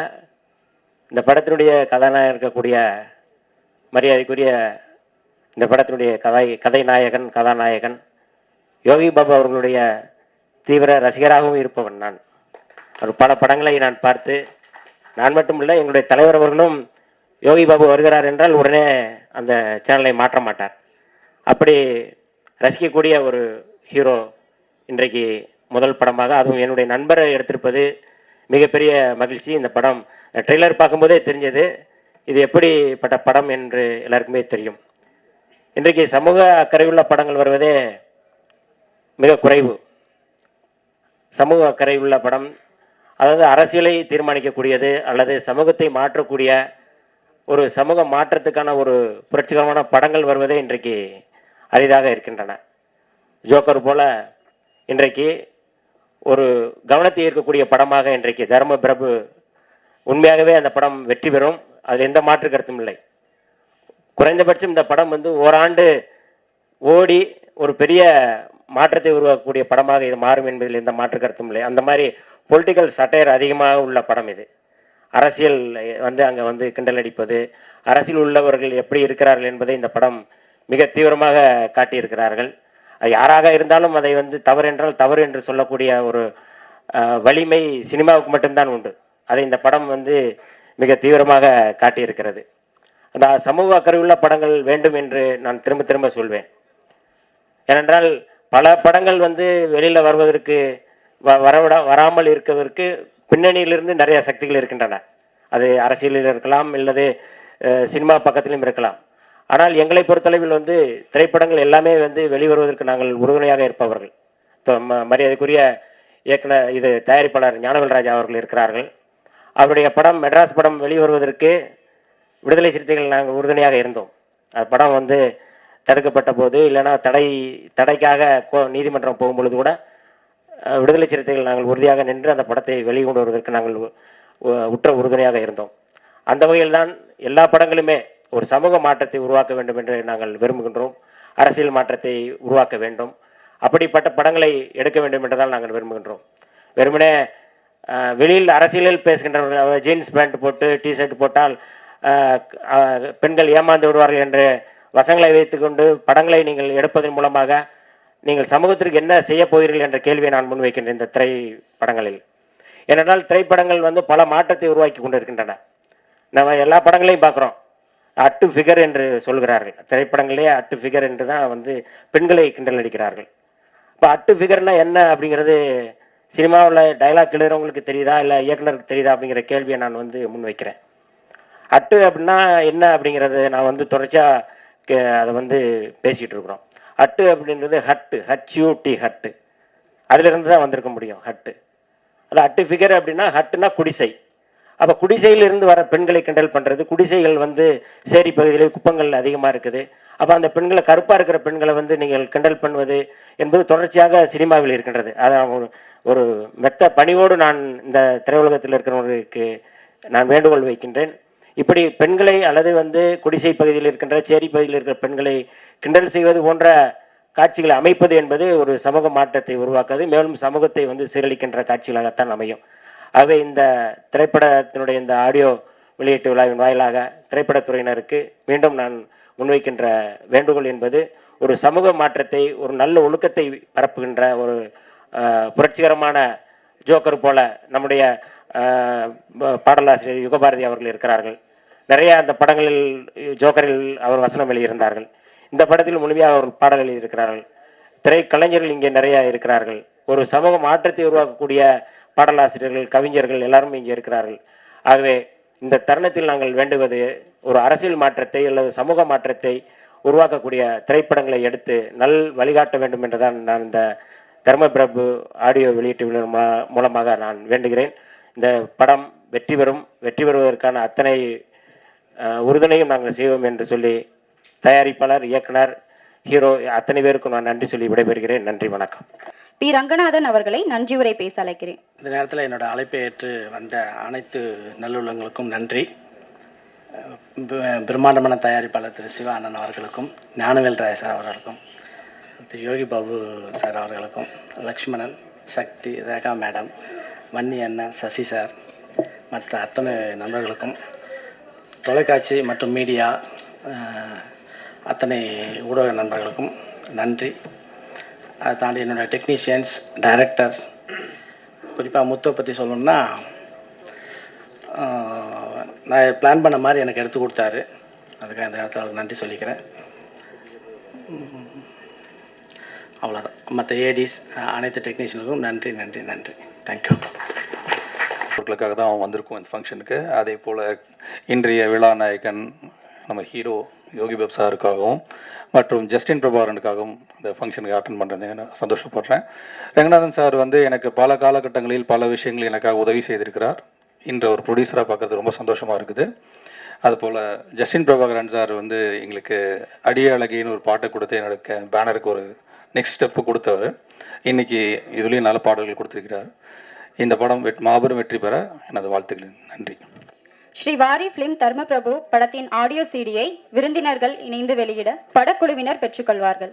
இந்த படத்தினுடைய கதாநாயகன் இருக்கக்கூடிய மரியாதைக்குரிய இந்த படத்தினுடைய கதாநாயகன் யோகி பாபு அவர்களுடைய தீவிர ரசிகராகவும் இருப்பவன் நான். ஒரு பல படங்களை நான் பார்த்து, நான் மட்டுமில்லை, எங்களுடைய தலைவர் அவர்களும் யோகி பாபு வருகிறார் என்றால் உடனே அந்த சேனலை மாற்ற மாட்டார். அப்படி ரசிக்கக்கூடிய ஒரு ஹீரோ இன்றைக்கு முதல் படமாக, அதுவும் என்னுடைய நண்பரை எடுத்திருப்பது மிகப்பெரிய மகிழ்ச்சி. இந்த படம் ட்ரெய்லர் பார்க்கும்போதே தெரிஞ்சது இது எப்படிப்பட்ட படம் என்று எல்லாருக்குமே தெரியும். இன்றைக்கு சமூக அக்கறையுள்ள படங்கள் வருவதே மிக குறைவு. சமூக அக்கறையுள்ள படம், அதாவது அரசியலை தீர்மானிக்கக்கூடியது அல்லது சமூகத்தை மாற்றக்கூடிய ஒரு சமூக மாற்றத்துக்கான ஒரு புரட்சிகரமான படங்கள் வருவதே இன்றைக்கு அரிதாக இருக்கின்றன. ஜோக்கர் போல இன்றைக்கு ஒரு கவனத்தை ஈர்க்கக்கூடிய படமாக இன்றைக்கு தர்ம பிரபு உண்மையாகவே அந்த படம் வெற்றி பெறும், அதில் எந்த மாற்று கருத்தும் இல்லை. குறைந்தபட்சம் இந்த படம் வந்து ஓராண்டு ஓடி ஒரு பெரிய மாற்றத்தை உருவாக்கக்கூடிய படமாக இது மாறும் என்பதில் எந்த மாற்று கருத்தும் இல்லை. அந்த மாதிரி பொலிட்டிக்கல் சட்டையர் அதிகமாக உள்ள படம் இது. அரசியல் வந்து அங்கே வந்து கிண்டல் அடிப்பது, அரசியல் உள்ளவர்கள் எப்படி இருக்கிறார்கள் என்பதை இந்த படம் மிக தீவிரமாக காட்டியிருக்கிறார்கள். அது யாராக இருந்தாலும் அதை வந்து தவறு என்றால் தவறு என்று சொல்லக்கூடிய ஒரு வலிமை சினிமாவுக்கு மட்டும்தான் உண்டு. அதை இந்த படம் வந்து மிக தீவிரமாக காட்டியிருக்கிறது. அந்த சமூக அக்கறையுள்ள படங்கள் வேண்டும் என்று நான் திரும்ப திரும்ப சொல்வேன். ஏனென்றால் பல படங்கள் வந்து வெளியில் வருவதற்கு வராமல் இருக்கிறதற்கு பின்னணியிலிருந்து நிறைய சக்திகள் இருக்கின்றன. அது அரசியலில் இருக்கலாம், இல்லது சினிமா பக்கத்திலும் இருக்கலாம். ஆனால் எங்களை பொறுத்தளவில் வந்து திரைப்படங்கள் எல்லாமே வந்து வெளிவருவதற்கு நாங்கள் உறுதுணையாக இருப்பவர்கள். மரியாதைக்குரிய இயக்குனர் தயாரிப்பாளர் ஞானவேல்ராஜா அவர்கள் இருக்கிறார்கள். அவருடைய படம் மெட்ராஸ் படம் வெளிவருவதற்கு விடுதலை சிறுத்தைகள் நாங்கள் உறுதுணையாக இருந்தோம். அது படம் வந்து தடுக்கப்பட்ட போது, இல்லைன்னா தடைக்காக நீதிமன்றம் போகும்பொழுது கூட விடுதலை சிறுத்தைகள் நாங்கள் உறுதியாக நின்று அந்த படத்தை வெளிக்கொண்டு வருவதற்கு நாங்கள் உற்ற உறுதுணையாக இருந்தோம். அந்த வகையில் தான் எல்லா படங்களுமே ஒரு சமூக மாற்றத்தை உருவாக்க வேண்டும் என்று நாங்கள் விரும்புகின்றோம். அரசியல் மாற்றத்தை உருவாக்க வேண்டும். அப்படிப்பட்ட படங்களை எடுக்க வேண்டும் என்றுதான் நாங்கள் விரும்புகின்றோம். வெறுமனே வெளியில் அரசியலில் பேசுகின்றவர்கள் ஜீன்ஸ் பேண்ட் போட்டு டிஷர்ட் போட்டால் பெண்கள் ஏமாந்து விடுவார்கள் என்று வசங்களை வைத்துக்கொண்டு படங்களை நீங்கள் எடுப்பதன் மூலமாக நீங்கள் சமூகத்திற்கு என்ன செய்ய போகிறீர்கள் என்ற கேள்வியை நான் முன்வைக்கின்றேன் இந்த திரைப்படங்களில். ஏனென்றால் திரைப்படங்கள் வந்து பல மாற்றத்தை உருவாக்கி கொண்டிருக்கின்றன. நம்ம எல்லா படங்களையும் பார்க்குறோம், அட்டு ஃபிகர் என்று சொல்கிறார்கள். திரைப்படங்களே அட்டு ஃபிகர் என்று தான் வந்து பெண்களை கிண்டல் அடிக்கிறார்கள். இப்போ அட்டு ஃபிகர்னா என்ன அப்படிங்கிறது சினிமாவில் டைலாக் எழுதுறவங்களுக்கு தெரியுதா, இல்லை இயக்குனருக்கு தெரியுதா அப்படிங்கிற கேள்வியை நான் வந்து முன்வைக்கிறேன். அட்டு அப்படின்னா என்ன அப்படிங்கிறது நான் வந்து தொடர்ச்சியாக அதை வந்து பேசிகிட்டு இருக்கிறோம். ஹட்டு அப்படின்றது ஹட்யூடி ஹட்டு, அதிலிருந்து தான் வந்திருக்க முடியும் ஹட்டு. அது அட்டு ஃபிகர் அப்படின்னா ஹட்டுனா குடிசை. அப்போ குடிசையிலிருந்து வர பெண்களை கிண்டல் பண்ணுறது, குடிசைகள் வந்து சேரி பகுதியில் குப்பங்கள் அதிகமாக இருக்குது. அப்போ அந்த பெண்களை கருப்பாக இருக்கிற பெண்களை வந்து நீங்கள் கிண்டல் பண்ணுவது என்பது தொடர்ச்சியாக சினிமாவில் இருக்கின்றது. அதான் ஒரு மெத்த பணிவோடு நான் இந்த திரையுலகத்தில் இருக்கிறவர்களுக்கு நான் வேண்டுகோள் வைக்கின்றேன். இப்படி பெண்களை அல்லது வந்து குடிசை பகுதியில் இருக்கின்ற சேரி பகுதியில் இருக்கிற பெண்களை கிண்டல் செய்வது போன்ற காட்சிகளை அமைப்பது என்பது ஒரு சமூக மாற்றத்தை உருவாக்காது, மேலும் சமூகத்தை வந்து சீரழிக்கின்ற காட்சிகளாகத்தான் அமையும். ஆகவே இந்த திரைப்படத்தினுடைய இந்த ஆடியோ வெளியீட்டு விழாவின் வாயிலாக திரைப்படத்துறையினருக்கு மீண்டும் நான் முன்வைக்கின்ற வேண்டுகோள் என்பது ஒரு சமூக மாற்றத்தை, ஒரு நல்ல ஒழுக்கத்தை பரப்புகின்ற ஒரு புரட்சிகரமான ஜோக்கர் போல நம்முடைய பாடலாசிரியர் யுகபாரதி அவர்கள் இருக்கிறார்கள். நிறைய அந்த படங்களில் ஜோக்கரில் அவர் வசனம் எழுதியிருந்தார்கள். இந்த படத்தில் முழுமையாக அவர் பாடல் எழுதியிருக்கிறார்கள். திரைக்கலைஞர்கள் இங்கே நிறைய இருக்கிறார்கள். ஒரு சமூக மாற்றத்தை உருவாக்கக்கூடிய பாடலாசிரியர்கள், கவிஞர்கள் எல்லாரும் இங்கே இருக்கிறார்கள். ஆகவே இந்த தருணத்தில் நாங்கள் வேண்டுவது ஒரு அரசியல் மாற்றத்தை அல்லது சமூக மாற்றத்தை உருவாக்கக்கூடிய திரைப்படங்களை எடுத்து வழிகாட்ட வேண்டும் என்றுதான் நான் இந்த தர்ம பிரபு ஆடியோ வெளியீட்டு மூலமாக நான் வேண்டுகிறேன். இந்த படம் வெற்றி பெறுவதற்கான அத்தனை உறுதுணையும் நாங்கள் செய்வோம் என்று சொல்லி தயாரிப்பாளர், இயக்குனர், ஹீரோ அத்தனை பேருக்கும் நான் நன்றி சொல்லி விடைபெறுகிறேன். நன்றி, வணக்கம். பி. ரங்கநாதன் அவர்களை நன்றி உரை பேச அழைக்கிறேன். இந்த நேரத்தில் என்னோட அழைப்பை ஏற்று வந்த அனைத்து நல்லுள்ளங்களுக்கும் நன்றி. பிரம்மாண்டமான தயாரிப்பாளர் திரு சிவா அண்ணன் அவர்களுக்கும், ஞானவேல் ராய் சார் அவர்களுக்கும், திரு யோகி பாபு சார் அவர்களுக்கும், லக்ஷ்மணன், சக்தி, ரேகா மேடம், வன்னி அண்ணன், சசி சார், மற்ற அத்தனை நண்பர்களுக்கும், தொலைக்காட்சி மற்றும் மீடியா அத்தனை ஊடக நண்பர்களுக்கும் நன்றி. அதை தாண்டி என்னோடய டெக்னீஷியன்ஸ், டைரக்டர்ஸ், குறிப்பாக முத்தை பற்றி சொல்லணுன்னா நான் பிளான் பண்ண மாதிரி எனக்கு எடுத்து கொடுத்தாரு. அதுக்காக இந்த நேரத்தில் அவருக்கு நன்றி சொல்லிக்கிறேன். அவ்வளோதான். மற்ற ஏடிஸ் அனைத்து டெக்னீஷியனுக்கும் நன்றி நன்றி நன்றி. தேங்க்யூ. பொருட்களுக்காக தான் அவன் வந்திருக்கோம் இந்த ஃபங்க்ஷனுக்கு. அதே போல் இன்றைய விழா நாயகன் நம்ம ஹீரோ யோகி பாபு சாருக்காகவும் மற்றும் ஜஸ்டின் பிரபாகரனுக்காகவும் இந்த ஃபங்க்ஷனுக்கு அட்டன் பண்ணுறது நான் சந்தோஷப்படுறேன். ரங்கநாதன் சார் வந்து எனக்கு பல காலகட்டங்களில் பல விஷயங்கள் எனக்காக உதவி செய்திருக்கிறார். இன்று ஒரு ப்ரொடியூசராக பார்க்குறது ரொம்ப சந்தோஷமாக இருக்குது. அதுபோல் ஜஸ்டின் பிரபாகரன் சார் வந்து எங்களுக்கு அடிய அழகின்னு ஒரு பாட்டை கொடுத்து என்னோட பேனருக்கு ஒரு நெக்ஸ்ட் ஸ்டெப்பு கொடுத்தவர். இன்னைக்கு இதுலேயும் நல்ல பாடல்கள் கொடுத்துருக்கிறார். இந்த படம் மாபெரும் வெற்றி பெற எனது வாழ்த்துக்கள். நன்றி. ஸ்ரீ வாரி பிலிம் தர்மபிரபு படத்தின் ஆடியோ சிடியை விருந்தினர்கள் இணைந்து வெளியிட படக்குழுவினர் பெற்றுக்கொள்வார்கள்.